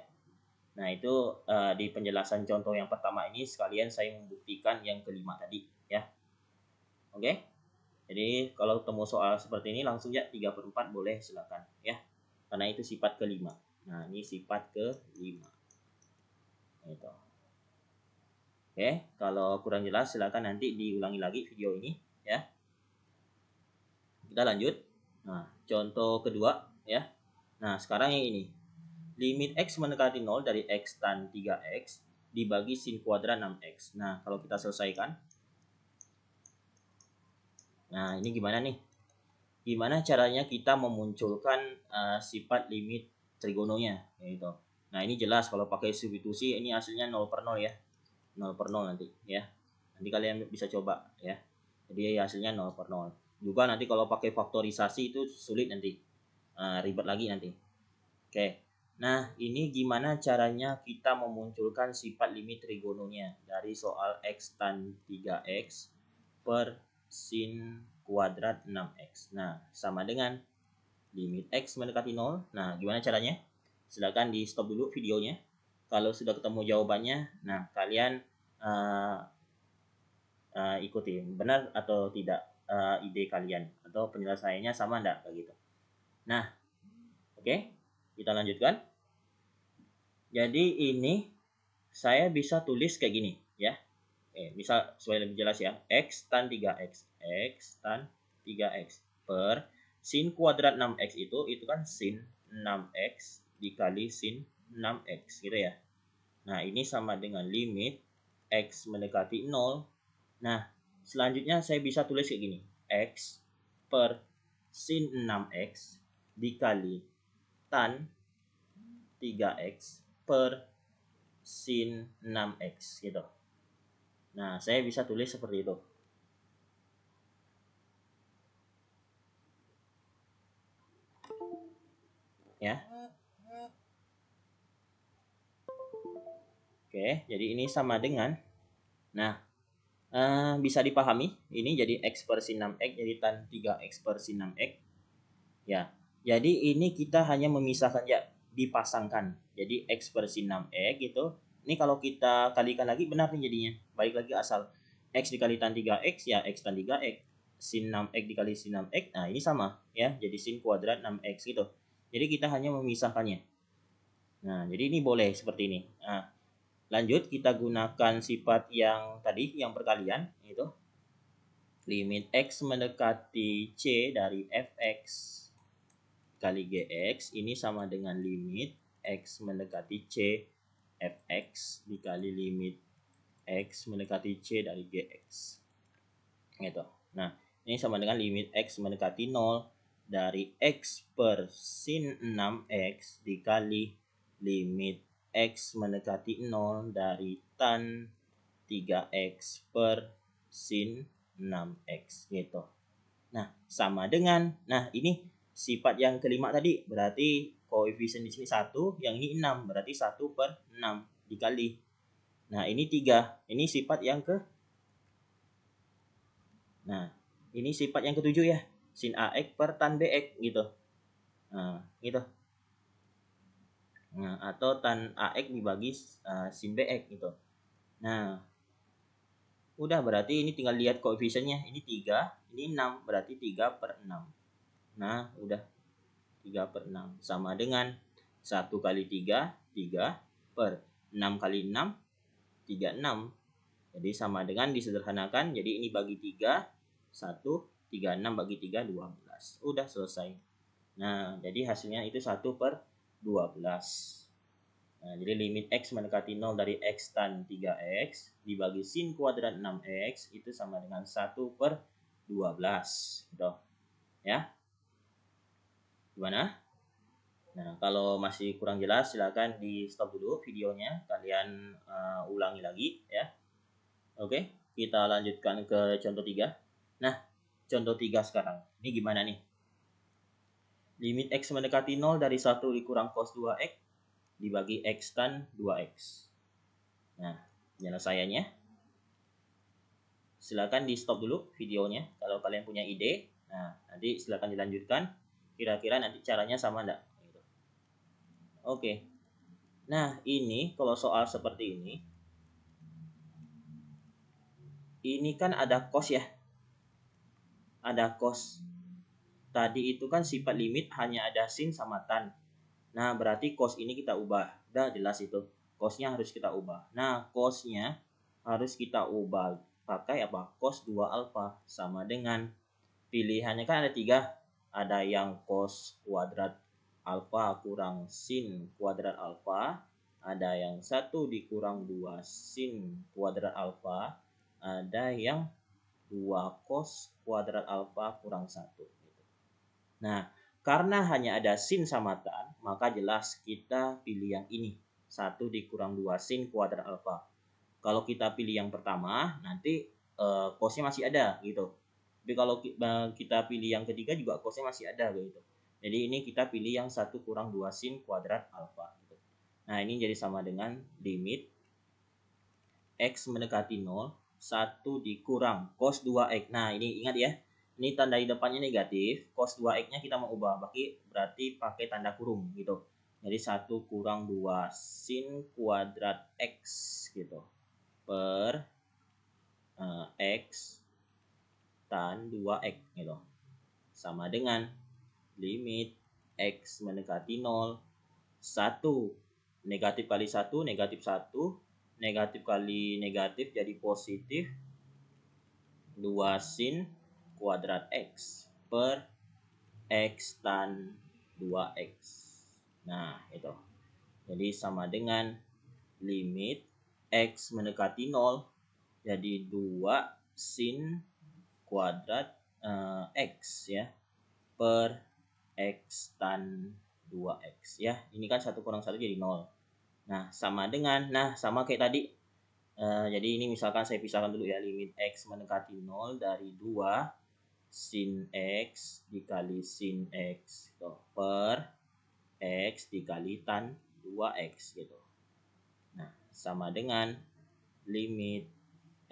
Nah, itu di penjelasan contoh yang pertama ini sekalian saya membuktikan yang kelima tadi ya. Oke. Jadi kalau ketemu soal seperti ini langsung ya 3/4 boleh silakan ya. Karena itu sifat kelima. Nah, ini sifat kelima. Gitu. Oke, kalau kurang jelas silakan nanti diulangi lagi video ini ya. Kita lanjut. Nah, contoh kedua ya. Nah, sekarang yang ini. Limit X mendekati 0 dari X tan 3X dibagi sin kuadrat 6X. Nah, kalau kita selesaikan. Nah, ini gimana nih? Gimana caranya kita memunculkan sifat limit trigononya gitu. Nah, ini jelas kalau pakai substitusi ini hasilnya 0 per 0 ya. 0 per 0 nanti ya. Nanti kalian bisa coba ya. Jadi hasilnya 0 per 0. Juga nanti kalau pakai faktorisasi itu sulit nanti. Ribet lagi nanti. Oke. Nah, ini gimana caranya kita memunculkan sifat limit trigononya dari soal X tan 3X per sin kuadrat 6X. Nah, sama dengan limit X mendekati 0. Nah, gimana caranya? Silakan di stop dulu videonya. Kalau sudah ketemu jawabannya, nah kalian ikuti benar atau tidak ide kalian atau penyelesaiannya sama enggak begitu. Nah, oke, kita lanjutkan. Jadi ini saya bisa tulis kayak gini ya. Misal supaya lebih jelas ya, X tan 3X tan 3X per sin kuadrat 6X itu kan sin 6X dikali sin 6X gitu ya. Nah, ini sama dengan limit X mendekati 0. Nah, selanjutnya saya bisa tulis kayak gini. X per sin 6X dikali tan 3X per sin 6X gitu. Nah, saya bisa tulis seperti itu. Ya. Oke, jadi ini sama dengan, nah, bisa dipahami, ini jadi X per sin 6X, jadi tan 3X per sin 6X. Ya, jadi ini kita hanya memisahkan ya, dipasangkan. Jadi X per sin 6X gitu. Ini kalau kita kalikan lagi benar nih jadinya. Balik lagi asal. X dikali tan 3X ya X tan 3X. Sin 6X dikali sin 6X. Nah, ini sama ya. Jadi sin kuadrat 6X gitu. Jadi kita hanya memisahkannya. Nah, jadi ini boleh seperti ini. Nah, lanjut kita gunakan sifat yang tadi, yang perkalian itu. Limit X mendekati C dari Fx kali Gx ini sama dengan limit X mendekati C Fx dikali limit X mendekati C dari Gx. Gitu. Nah, ini sama dengan limit X mendekati 0 dari X per sin 6X dikali limit X mendekati 0 dari tan 3X per sin 6x gitu. Nah, sama dengan, nah ini sifat yang kelima tadi, berarti koefisien di sini 1, yang ini 6, berarti 1/6 dikali. Nah, ini 3, ini sifat yang ke, nah, ini sifat yang ketujuh ya, sin AX per tan BX gitu. Nah, gitu. Nah, atau tan AX dibagi sin BX gitu. Nah, udah berarti ini tinggal lihat koefisiennya. Ini 3, ini 6, berarti 3/6. Nah, udah 3/6 sama dengan 1 kali 3, 3 per 6 kali 6, 36. Jadi sama dengan disederhanakan, jadi ini bagi 3, 1, 36 bagi 3, 12. Udah selesai. Nah, jadi hasilnya itu 1/12. Nah, jadi limit X mendekati 0 dari X tan 3X dibagi sin kuadrat 6X itu sama dengan 1/12. Gitu. Ya. Gimana? Nah, kalau masih kurang jelas silakan di stop dulu videonya, kalian ulangi lagi ya. Oke, kita lanjutkan ke contoh 3. Nah, contoh 3 sekarang. Ini gimana nih? Limit X mendekati 0 dari 1 dikurang cos 2X dibagi X tan 2X. Nah, penyelesaiannya silakan di stop dulu videonya kalau kalian punya ide. Nah, nanti silakan dilanjutkan. Kira-kira nanti caranya sama enggak? Gitu. Oke. Nah, ini kalau soal seperti ini kan ada cos ya. Ada cos. Tadi itu kan sifat limit hanya ada sin sama tan. Nah, berarti cos ini kita ubah. Udah jelas itu. Cosnya harus kita ubah. Nah, cosnya harus kita ubah pakai apa? Cos 2 alfa sama dengan pilihannya kan ada 3. Ada yang cos kuadrat alfa kurang sin kuadrat alfa. Ada yang 1 dikurang 2 sin kuadrat alfa. Ada yang 2 cos kuadrat alfa kurang 1. Nah, karena hanya ada sin sama tan, maka jelas kita pilih yang ini. 1 dikurang 2 sin kuadrat alfa. Kalau kita pilih yang pertama, nanti cosnya masih ada gitu. Tapi kalau kita pilih yang ketiga juga cosnya masih ada gitu. Jadi ini kita pilih yang 1 kurang 2 sin kuadrat alfa. Gitu. Nah, ini jadi sama dengan limit X mendekati 0, 1 dikurang cos 2X. Nah, ini ingat ya. Ini tanda di depannya negatif, cos 2X-nya kita mau ubah, berarti pakai tanda kurung gitu. Jadi 1 kurang 2 sin kuadrat X gitu. Per X tan 2X gitu. Sama dengan limit X mendekati 0, 1 negatif kali 1, negatif 1, negatif kali negatif jadi positif 2 sin kuadrat X per X tan 2X. Nah, itu. Jadi sama dengan limit X mendekati 0 jadi 2 sin kuadrat X ya per X tan 2X ya. Ini kan 1 kurang 1 jadi 0. Nah, sama dengan, nah sama kayak tadi. Jadi ini misalkan saya pisahkan dulu ya, limit X mendekati 0 dari 2 sin X dikali sin X gitu, per X dikali tan 2X gitu. Nah, sama dengan limit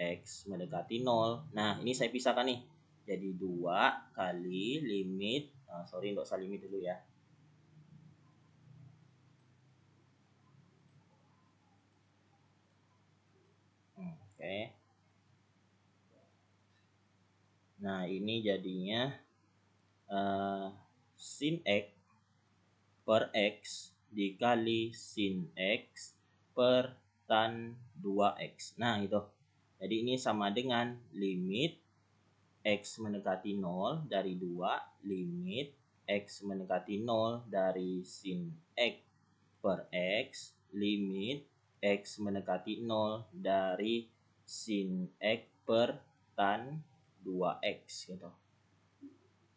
X mendekati 0. Nah, ini saya pisahkan nih. Jadi 2 kali limit, sorry nggak usah limit dulu ya. Oke. Nah, ini jadinya sin X per X dikali sin X per tan 2X. Nah, itu. Jadi ini sama dengan limit X mendekati 0 dari 2, limit X mendekati 0 dari sin X per X, limit X mendekati 0 dari sin X per tan 2X gitu.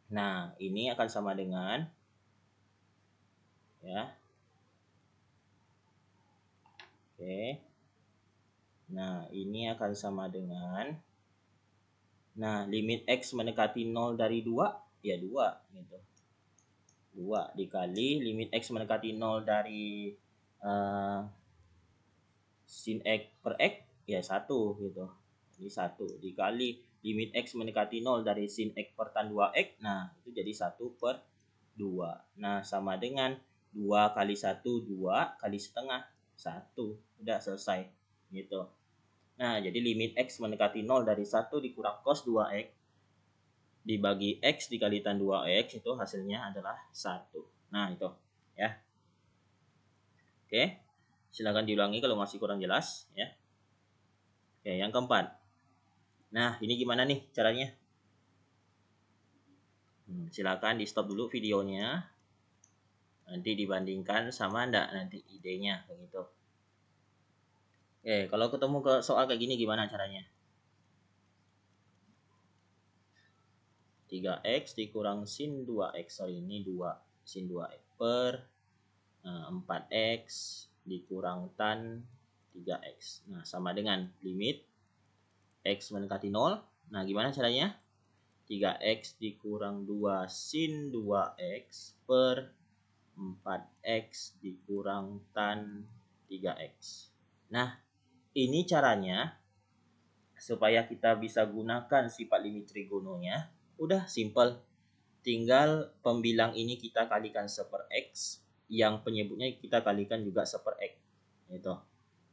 Nah, ini akan sama dengan ya. Oke. Nah, ini akan sama dengan, Nah, limit X mendekati 0 dari 2, ya 2 gitu. 2 dikali limit X mendekati 0 dari sin X per X, ya 1 gitu. Jadi 1 dikali limit X mendekati 0 dari sin X per tan 2X, nah itu jadi 1 per 2. Nah, sama dengan 2 kali 1, 2 kali setengah, 1. Udah selesai gitu. Nah, jadi limit X mendekati 0 dari 1 dikurang cos 2X dibagi X dikali tan 2X, itu hasilnya adalah 1. Nah, itu ya. Oke, silakan diulangi kalau masih kurang jelas ya. Oke, yang keempat. Nah, ini gimana nih caranya? Silakan di stop dulu videonya. Nanti dibandingkan sama enggak nanti idenya begitu. Oke, kalau ketemu ke soal kayak gini gimana caranya? 3x dikurang sin 2x, sorry ini 2 sin 2x per 4x dikurang tan 3x. Nah, sama dengan limit x mendekati 0. Nah, gimana caranya? 3x dikurang 2 sin 2x per 4x dikurang tan 3x. Nah, ini caranya supaya kita bisa gunakan sifat limit trigononya. Udah simple. Tinggal pembilang ini kita kalikan seper x, yang penyebutnya kita kalikan juga seper x. Gitu.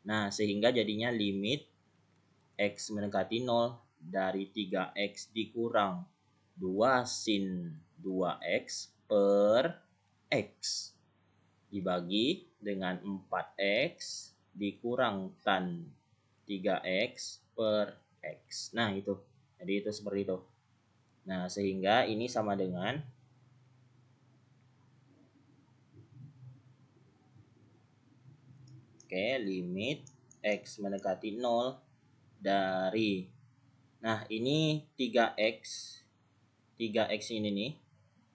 Nah, sehingga jadinya limit x mendekati 0 dari 3x dikurang 2 sin 2x per x dibagi dengan 4x dikurang tan 3x per x. Nah, itu. Jadi itu seperti itu. Nah, sehingga ini sama dengan limit x mendekati 0 dari, nah ini 3x ini nih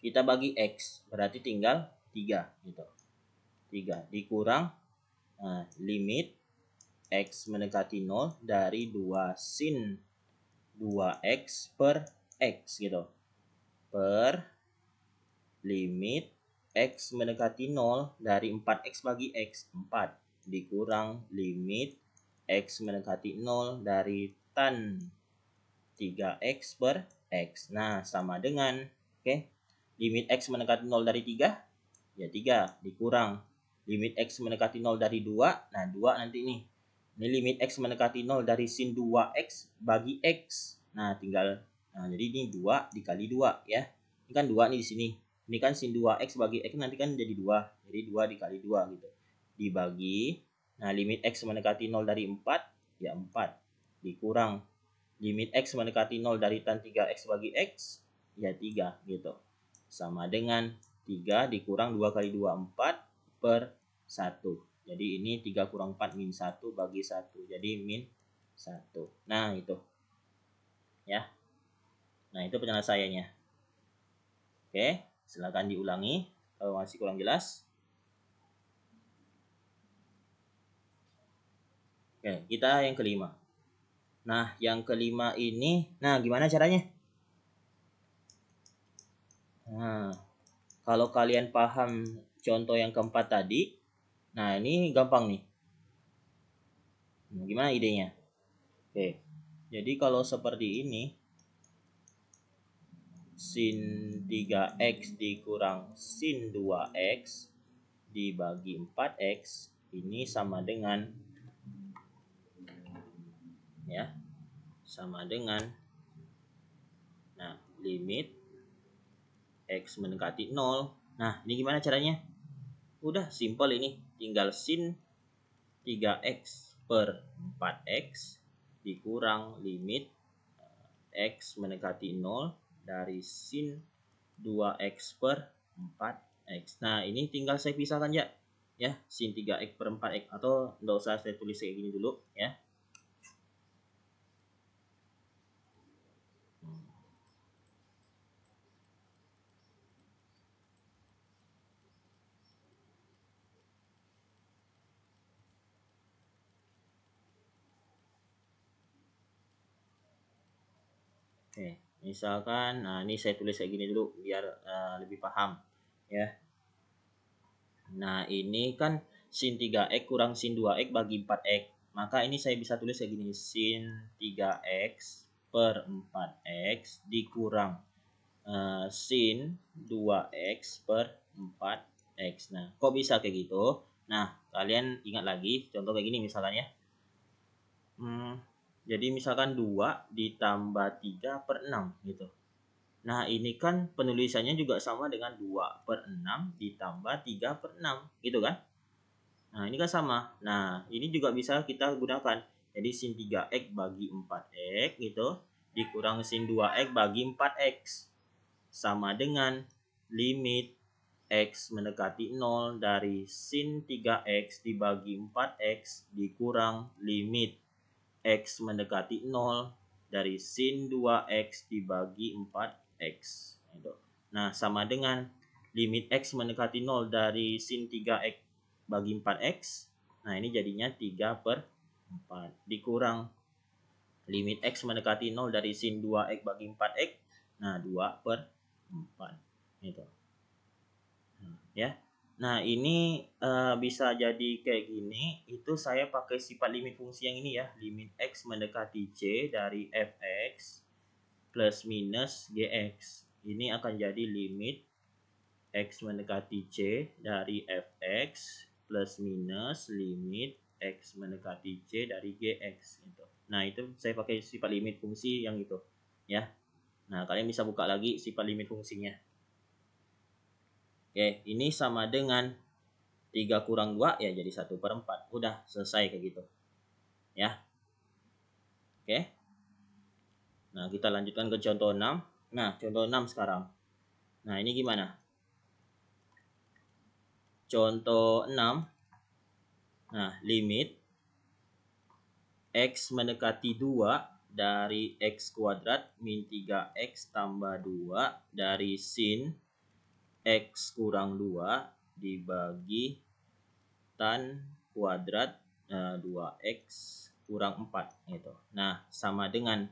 kita bagi x, berarti tinggal 3 gitu. 3 dikurang limit x mendekati 0 dari 2 sin 2x per x gitu, per limit x mendekati 0 dari 4x bagi x, 4 dikurang limit x mendekati 0 dari tan 3x per x. Nah, sama dengan limit x mendekati 0 dari 3, ya 3 dikurang limit x mendekati 0 dari 2. Nah, 2 nanti nih. Ini limit x mendekati 0 dari sin 2x bagi x. Nah, tinggal jadi ini 2 dikali 2 ya. Ini kan 2 nih di sini. Ini kan sin 2x bagi x nanti kan jadi 2. Jadi 2 dikali 2 gitu. Dibagi, nah limit x mendekati 0 dari 4, ya 4. Dikurang limit x mendekati 0 dari tan 3x bagi x, ya 3 gitu. Sama dengan 3 dikurang 2 kali 2, 4 per 1. Jadi ini 3 kurang 4 min 1 bagi 1. Jadi min 1. Nah, itu. Ya. Nah, itu penyelesaiannya. Oke, silakan diulangi kalau masih kurang jelas. Oke, kita yang kelima. Nah, yang kelima ini, nah gimana caranya? Nah, kalau kalian paham contoh yang keempat tadi, nah ini gampang nih. Nah, gimana idenya? Oke, jadi kalau seperti ini, sin 3x dikurang sin 2x dibagi 4x, ini sama dengan, ya, sama dengan, nah, limit x mendekati 0. Nah, ini gimana caranya? Udah simple ini, tinggal sin 3x per 4x dikurang limit x mendekati 0 dari sin 2x per 4x. Nah, ini tinggal saya pisahkan ya. Ya, sin 3x per 4x, atau enggak usah saya tulis kayak gini dulu ya. Oke, misalkan, nah ini saya tulis kayak gini dulu biar lebih paham ya. Nah ini kan sin 3x kurang sin 2x bagi 4x. Maka ini saya bisa tulis kayak gini, sin 3x per 4x dikurang sin 2x per 4x. Nah, kok bisa kayak gitu? Nah, kalian ingat lagi contoh kayak gini misalkan ya. Jadi misalkan 2 ditambah 3 per 6 gitu. Nah, ini kan penulisannya juga sama dengan 2 per 6 ditambah 3 per 6 gitu kan? Nah, ini kan sama. Nah, ini juga bisa kita gunakan. Jadi sin 3x bagi 4x gitu dikurang sin 2x bagi 4x sama dengan limit x mendekati 0 dari sin 3x dibagi 4x dikurang limit x mendekati 0 dari sin 2x dibagi 4x. Nah, sama dengan limit x mendekati 0 dari sin 3x bagi 4x. Nah, ini jadinya 3 per 4 dikurang limit x mendekati 0 dari sin 2x bagi 4x. Nah, 2 per 4 gitu. Ya. Nah, ini bisa jadi kayak gini, itu saya pakai sifat limit fungsi yang ini ya, limit x mendekati c dari fx plus minus gx. Ini akan jadi limit x mendekati c dari fx plus minus limit x mendekati c dari gx gitu. Nah, itu saya pakai sifat limit fungsi yang itu ya. Nah, kalian bisa buka lagi sifat limit fungsinya. Oke, ini sama dengan 3 kurang 2 ya jadi 1 per 4. Udah selesai kayak gitu. Ya. Oke. Nah, kita lanjutkan ke contoh 6. Nah, contoh 6 sekarang. Nah, ini gimana? Contoh 6. Nah, limit x mendekati 2 dari x kuadrat min 3x tambah 2 dari sin x kurang 2 dibagi tan kuadrat 2x kurang 4 gitu. Nah, sama dengan,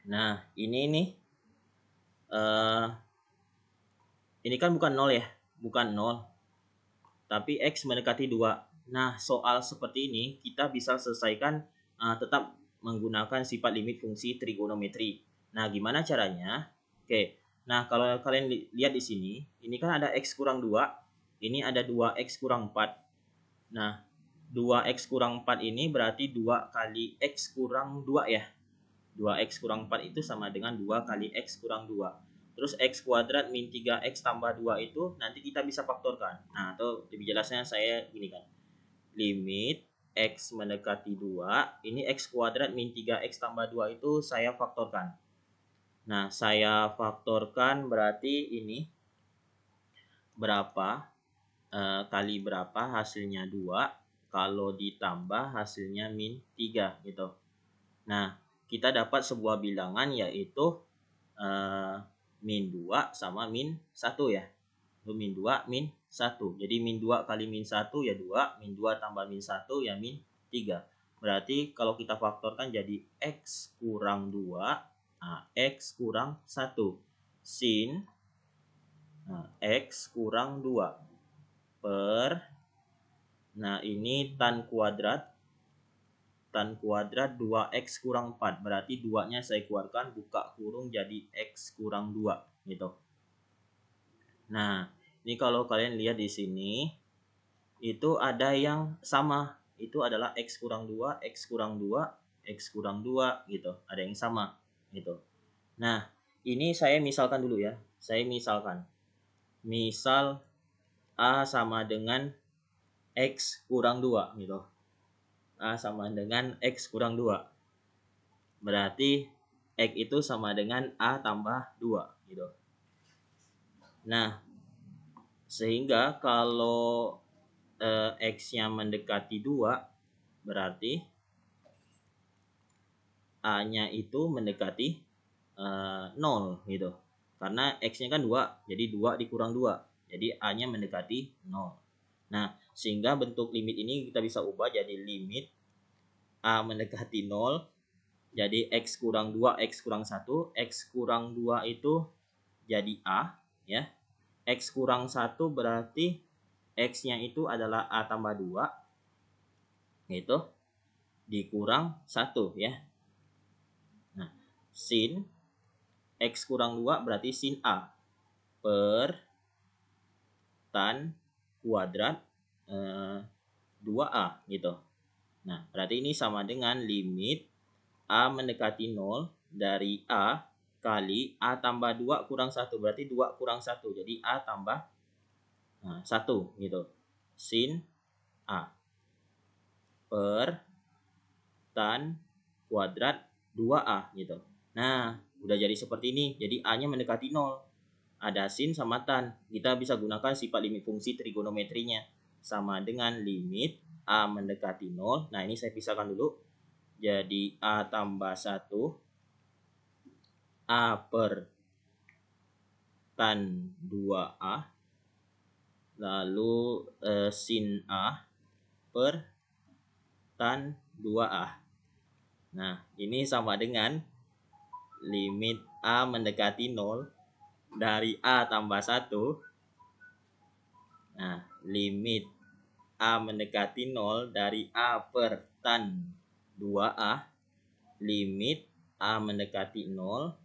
nah ini nih ini kan bukan 0 ya, bukan 0, tapi x mendekati 2. Nah, soal seperti ini kita bisa selesaikan tetap menggunakan sifat limit fungsi trigonometri. Nah, gimana caranya? Oke, nah kalau kalian lihat di sini, ini kan ada x kurang 2, ini ada 2x kurang 4. Nah, 2x kurang 4 ini berarti 2 kali x kurang 2 ya. 2x kurang 4 itu sama dengan 2 kali x kurang 2. Terus x kuadrat min 3x tambah 2 itu nanti kita bisa faktorkan. Nah, atau lebih jelasnya saya gini kan. Limit x mendekati 2, ini x kuadrat min 3x tambah 2 itu saya faktorkan. Nah, saya faktorkan berarti ini berapa kali berapa hasilnya 2 kalau ditambah hasilnya min 3 gitu. Nah, kita dapat sebuah bilangan yaitu min 2 sama min 1 ya. Min 2 min 1. Jadi min 2 kali min 1 ya 2, min 2 tambah min 1 ya min 3. Berarti kalau kita faktorkan jadi x kurang 2, nah, x kurang 1 sin x kurang 2 per, nah ini tan kuadrat 2x kurang 4. Berarti 2-nya saya keluarkan, buka kurung jadi x kurang 2 gitu. Nah, ini kalau kalian lihat di sini itu ada yang sama. Itu adalah x kurang 2, x kurang 2, x kurang 2 gitu. Ada yang sama gitu. Nah, ini saya misalkan dulu ya. Saya misalkan. Misal A sama dengan x kurang 2 gitu. A sama dengan x kurang 2. Berarti x itu sama dengan A tambah 2 gitu. Nah, sehingga kalau x-nya mendekati 2 berarti A-nya itu mendekati 0 gitu. Karena x-nya kan 2, jadi 2 dikurang 2. Jadi A-nya mendekati 0. Nah, sehingga bentuk limit ini kita bisa ubah jadi limit A mendekati 0 Jadi X kurang 2, X kurang 1. X kurang 2 itu jadi A, ya. X kurang 1 berarti X-nya itu adalah A tambah 2, gitu, dikurang 1, ya. Nah, sin X kurang 2 berarti sin A per tan kuadrat 2A, gitu. Nah, berarti ini sama dengan limit A mendekati 0 dari A kali A tambah 2 kurang 1. Berarti 2 kurang 1. Jadi A tambah 1, gitu. Sin A per tan kuadrat 2A, gitu. Nah, udah jadi seperti ini. Jadi A-nya mendekati 0. Ada sin sama tan. Kita bisa gunakan sifat limit fungsi trigonometrinya. Sama dengan limit A mendekati 0. Nah, ini saya pisahkan dulu. Jadi A tambah 1, A per tan 2A, lalu sin A per tan 2A. Nah, ini sama dengan limit A mendekati 0 dari A tambah 1. Nah, limit A mendekati 0 dari A per tan 2A, limit A mendekati 0.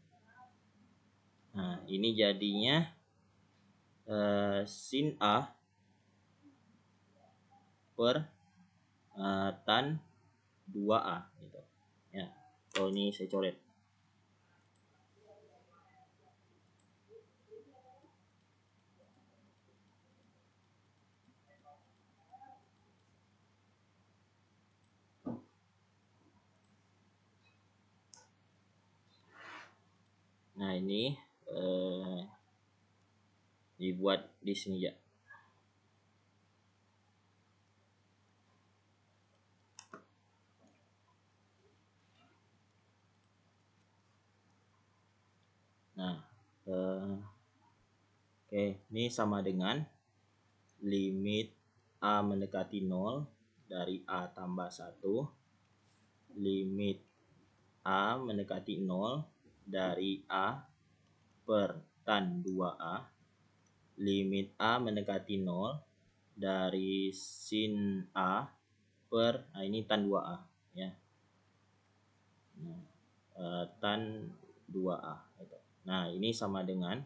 Nah, ini jadinya sin A per tan 2A, gitu. Ya. Oh, ini saya coret. Nah, ini dibuat di sini ya. Nah, oke, ini sama dengan limit A mendekati 0 dari A tambah 1, limit A mendekati 0 dari A per tan 2A, limit A mendekati 0 dari sin A per, nah ini tan 2A, ya. Nah, tan 2A, gitu. Nah, ini sama dengan,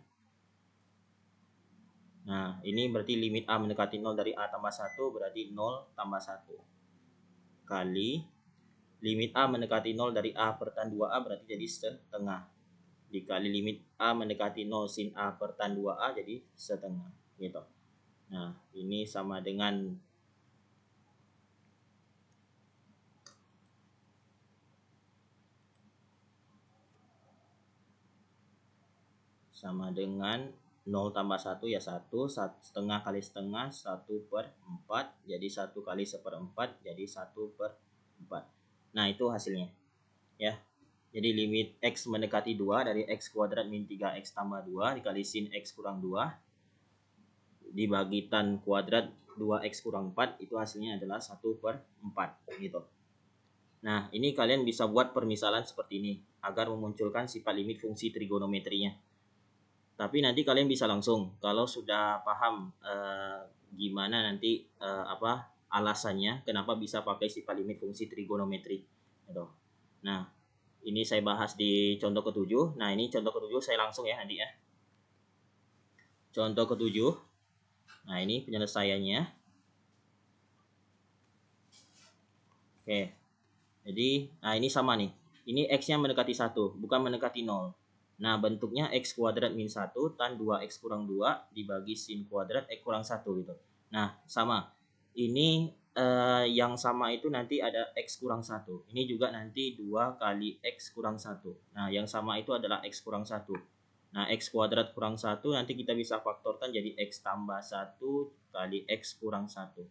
nah ini berarti limit A mendekati 0 dari A tambah 1 berarti 0 tambah 1 kali limit A mendekati 0 dari A per tan 2A berarti jadi setengah, dikali limit A mendekati 0 sin A per tan 2A jadi setengah, gitu. Nah, ini sama dengan sama dengan 0 tambah 1 ya 1, setengah kali setengah 1 per 4, jadi 1 kali 1/4 jadi 1 per 4. Nah, itu hasilnya, ya. Jadi limit X mendekati 2 dari X kuadrat min 3X tambah 2 dikali sin X kurang 2 dibagi tan kuadrat 2X kurang 4, itu hasilnya adalah 1 per 4, gitu. Nah, ini kalian bisa buat permisalan seperti ini agar memunculkan sifat limit fungsi trigonometrinya. Tapi nanti kalian bisa langsung kalau sudah paham gimana nanti alasannya kenapa bisa pakai sifat limit fungsi trigonometri, gitu. Nah, ini saya bahas di contoh ke-7. Nah, ini contoh ke-7 saya langsung ya nanti ya. Contoh ke-7. Nah, ini penyelesaiannya. Oke. Jadi, nah ini sama nih. Ini X-nya mendekati 1, bukan mendekati 0. Nah, bentuknya X kuadrat min 1 tan 2X kurang 2 dibagi sin kuadrat X kurang 1, gitu. Nah, sama. Ini yang sama itu nanti ada X kurang 1. Ini juga nanti 2 kali X kurang 1. Nah, yang sama itu adalah X kurang 1. Nah, X kuadrat kurang 1 nanti kita bisa faktorkan jadi X tambah 1 kali X kurang 1.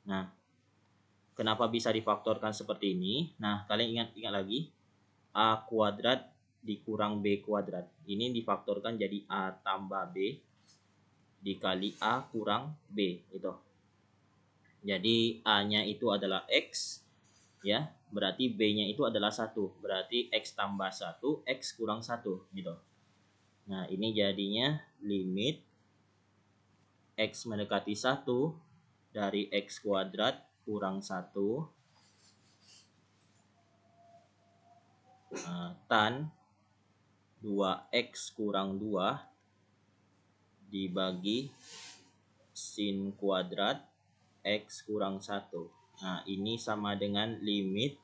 Nah, kenapa bisa difaktorkan seperti ini? Nah, kalian ingat lagi. A kuadrat dikurang B kuadrat. Ini difaktorkan jadi A tambah B dikali A kurang B, itu. Jadi A-nya itu adalah X, ya. Berarti B-nya itu adalah 1. Berarti X tambah 1, X kurang 1 gitu. Nah, ini jadinya limit X mendekati 1 dari X kuadrat kurang 1 tan 2X kurang 2 dibagi sin kuadrat X kurang 1. Nah, ini sama dengan limit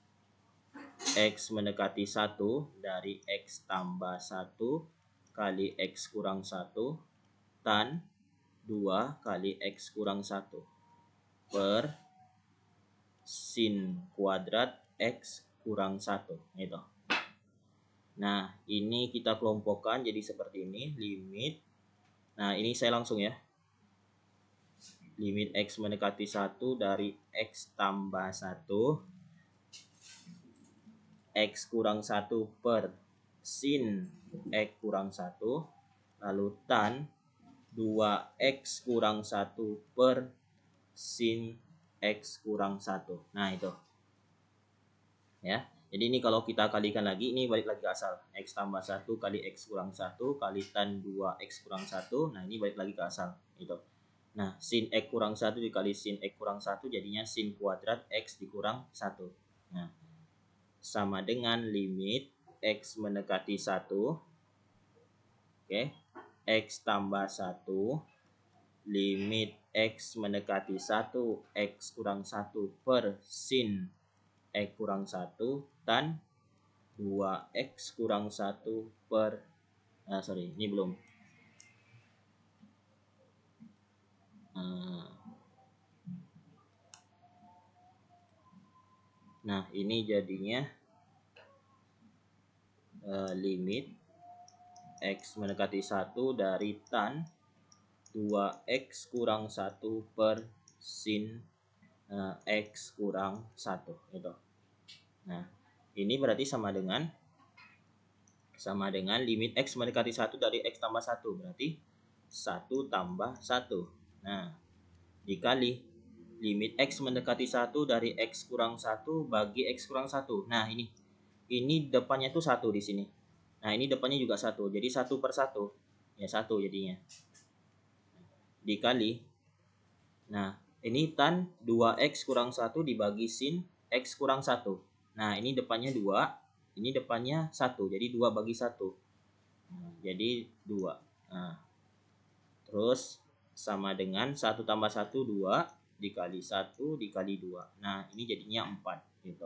X mendekati 1 dari X tambah 1 kali X kurang 1 tan 2 kali X kurang 1 per sin kuadrat X kurang 1 gitu. Nah, ini kita kelompokkan jadi seperti ini, limit. Nah, ini saya langsung ya. Limit X mendekati 1 dari X tambah 1 X kurang 1 per sin X kurang 1 lalu tan 2X kurang 1 per sin X kurang 1. Nah, itu. Ya. Jadi ini kalau kita kalikan lagi, ini balik lagi ke asal. X tambah 1 kali X kurang 1 kali tan 2X kurang 1. Nah, ini balik lagi ke asal. Gitu. Nah, sin X kurang 1 dikali sin X kurang 1 jadinya sin kuadrat X dikurang 1. Nah, sama dengan limit X mendekati 1. Oke. X tambah 1. Limit X mendekati 1. X kurang 1 per sin X kurang 1 tan 2X kurang 1 per ini belum. Nah, ini jadinya limit X mendekati 1 dari tan 2X kurang 1 per sin X kurang 1 gitu. Nah, ini berarti sama dengan limit X mendekati 1 dari X tambah 1. Berarti 1 tambah 1. Nah, dikali limit X mendekati 1 dari X kurang 1 bagi X kurang 1. Nah, ini depannya tuh 1 di sini. Nah, ini depannya juga 1. Jadi 1 per 1. Ya, 1 jadinya. Dikali. Nah, ini tan 2X kurang 1 dibagi sin X kurang 1. Nah, ini depannya 2. Ini depannya 1. Jadi 2 bagi 1. Nah, jadi 2. Nah, terus sama dengan 1 tambah 1, 2. Dikali 1 dikali 2. Nah, ini jadinya 4. Gitu.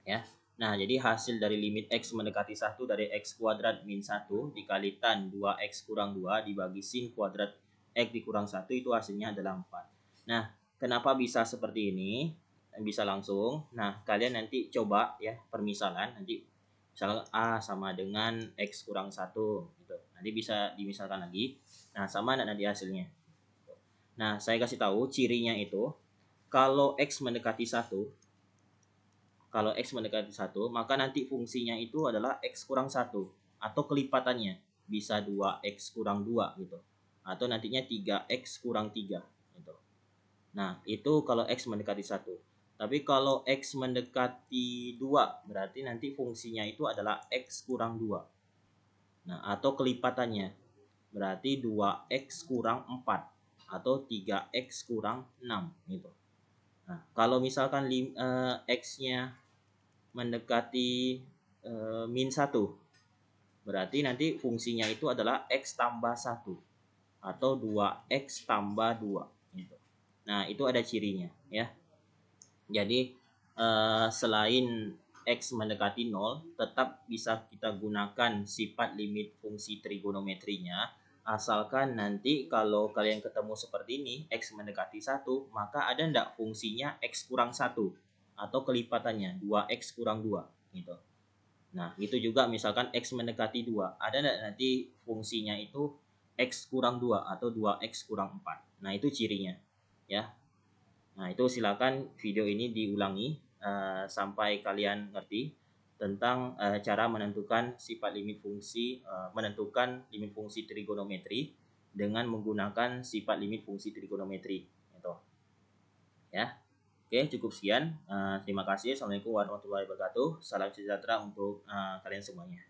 Ya. Nah, jadi hasil dari limit X mendekati 1 dari X kuadrat min 1 dikali tan 2X kurang 2 dibagi sin kuadrat X dikurang 1 itu hasilnya adalah 4. Nah, kenapa bisa seperti ini? Bisa langsung. Nah, kalian nanti coba ya permisalan. Nanti misalnya A sama dengan X kurang 1 gitu. Nanti bisa dimisalkan lagi. Nah, sama nanti hasilnya. Nah, saya kasih tahu cirinya itu kalau X mendekati 1, kalau X mendekati 1, maka nanti fungsinya itu adalah X kurang 1 atau kelipatannya. Bisa 2X kurang 2 gitu. Atau nantinya 3X kurang 3 gitu. Nah, itu kalau X mendekati 1. Tapi kalau X mendekati 2, berarti nanti fungsinya itu adalah X kurang 2. Nah, atau kelipatannya. Berarti 2X kurang 4 atau 3X kurang 6 gitu. Nah, kalau misalkan X-nya mendekati min 1, berarti nanti fungsinya itu adalah X tambah 1 atau 2X tambah 2 gitu. Nah, itu ada cirinya ya. Jadi selain X mendekati 0, tetap bisa kita gunakan sifat limit fungsi trigonometrinya, asalkan nanti kalau kalian ketemu seperti ini X mendekati 1, maka ada enggak fungsinya X kurang 1 atau kelipatannya 2X kurang 2 gitu. Nah, itu juga misalkan X mendekati 2, ada enggak nanti fungsinya itu X kurang 2 atau 2X kurang 4. Nah, itu cirinya ya. Nah, itu silakan video ini diulangi sampai kalian ngerti tentang cara menentukan sifat limit fungsi, menentukan limit fungsi trigonometri dengan menggunakan sifat limit fungsi trigonometri gitu. Ya. Oke, cukup sekian. Terima kasih. Assalamualaikum warahmatullahi wabarakatuh. Salam sejahtera untuk kalian semuanya.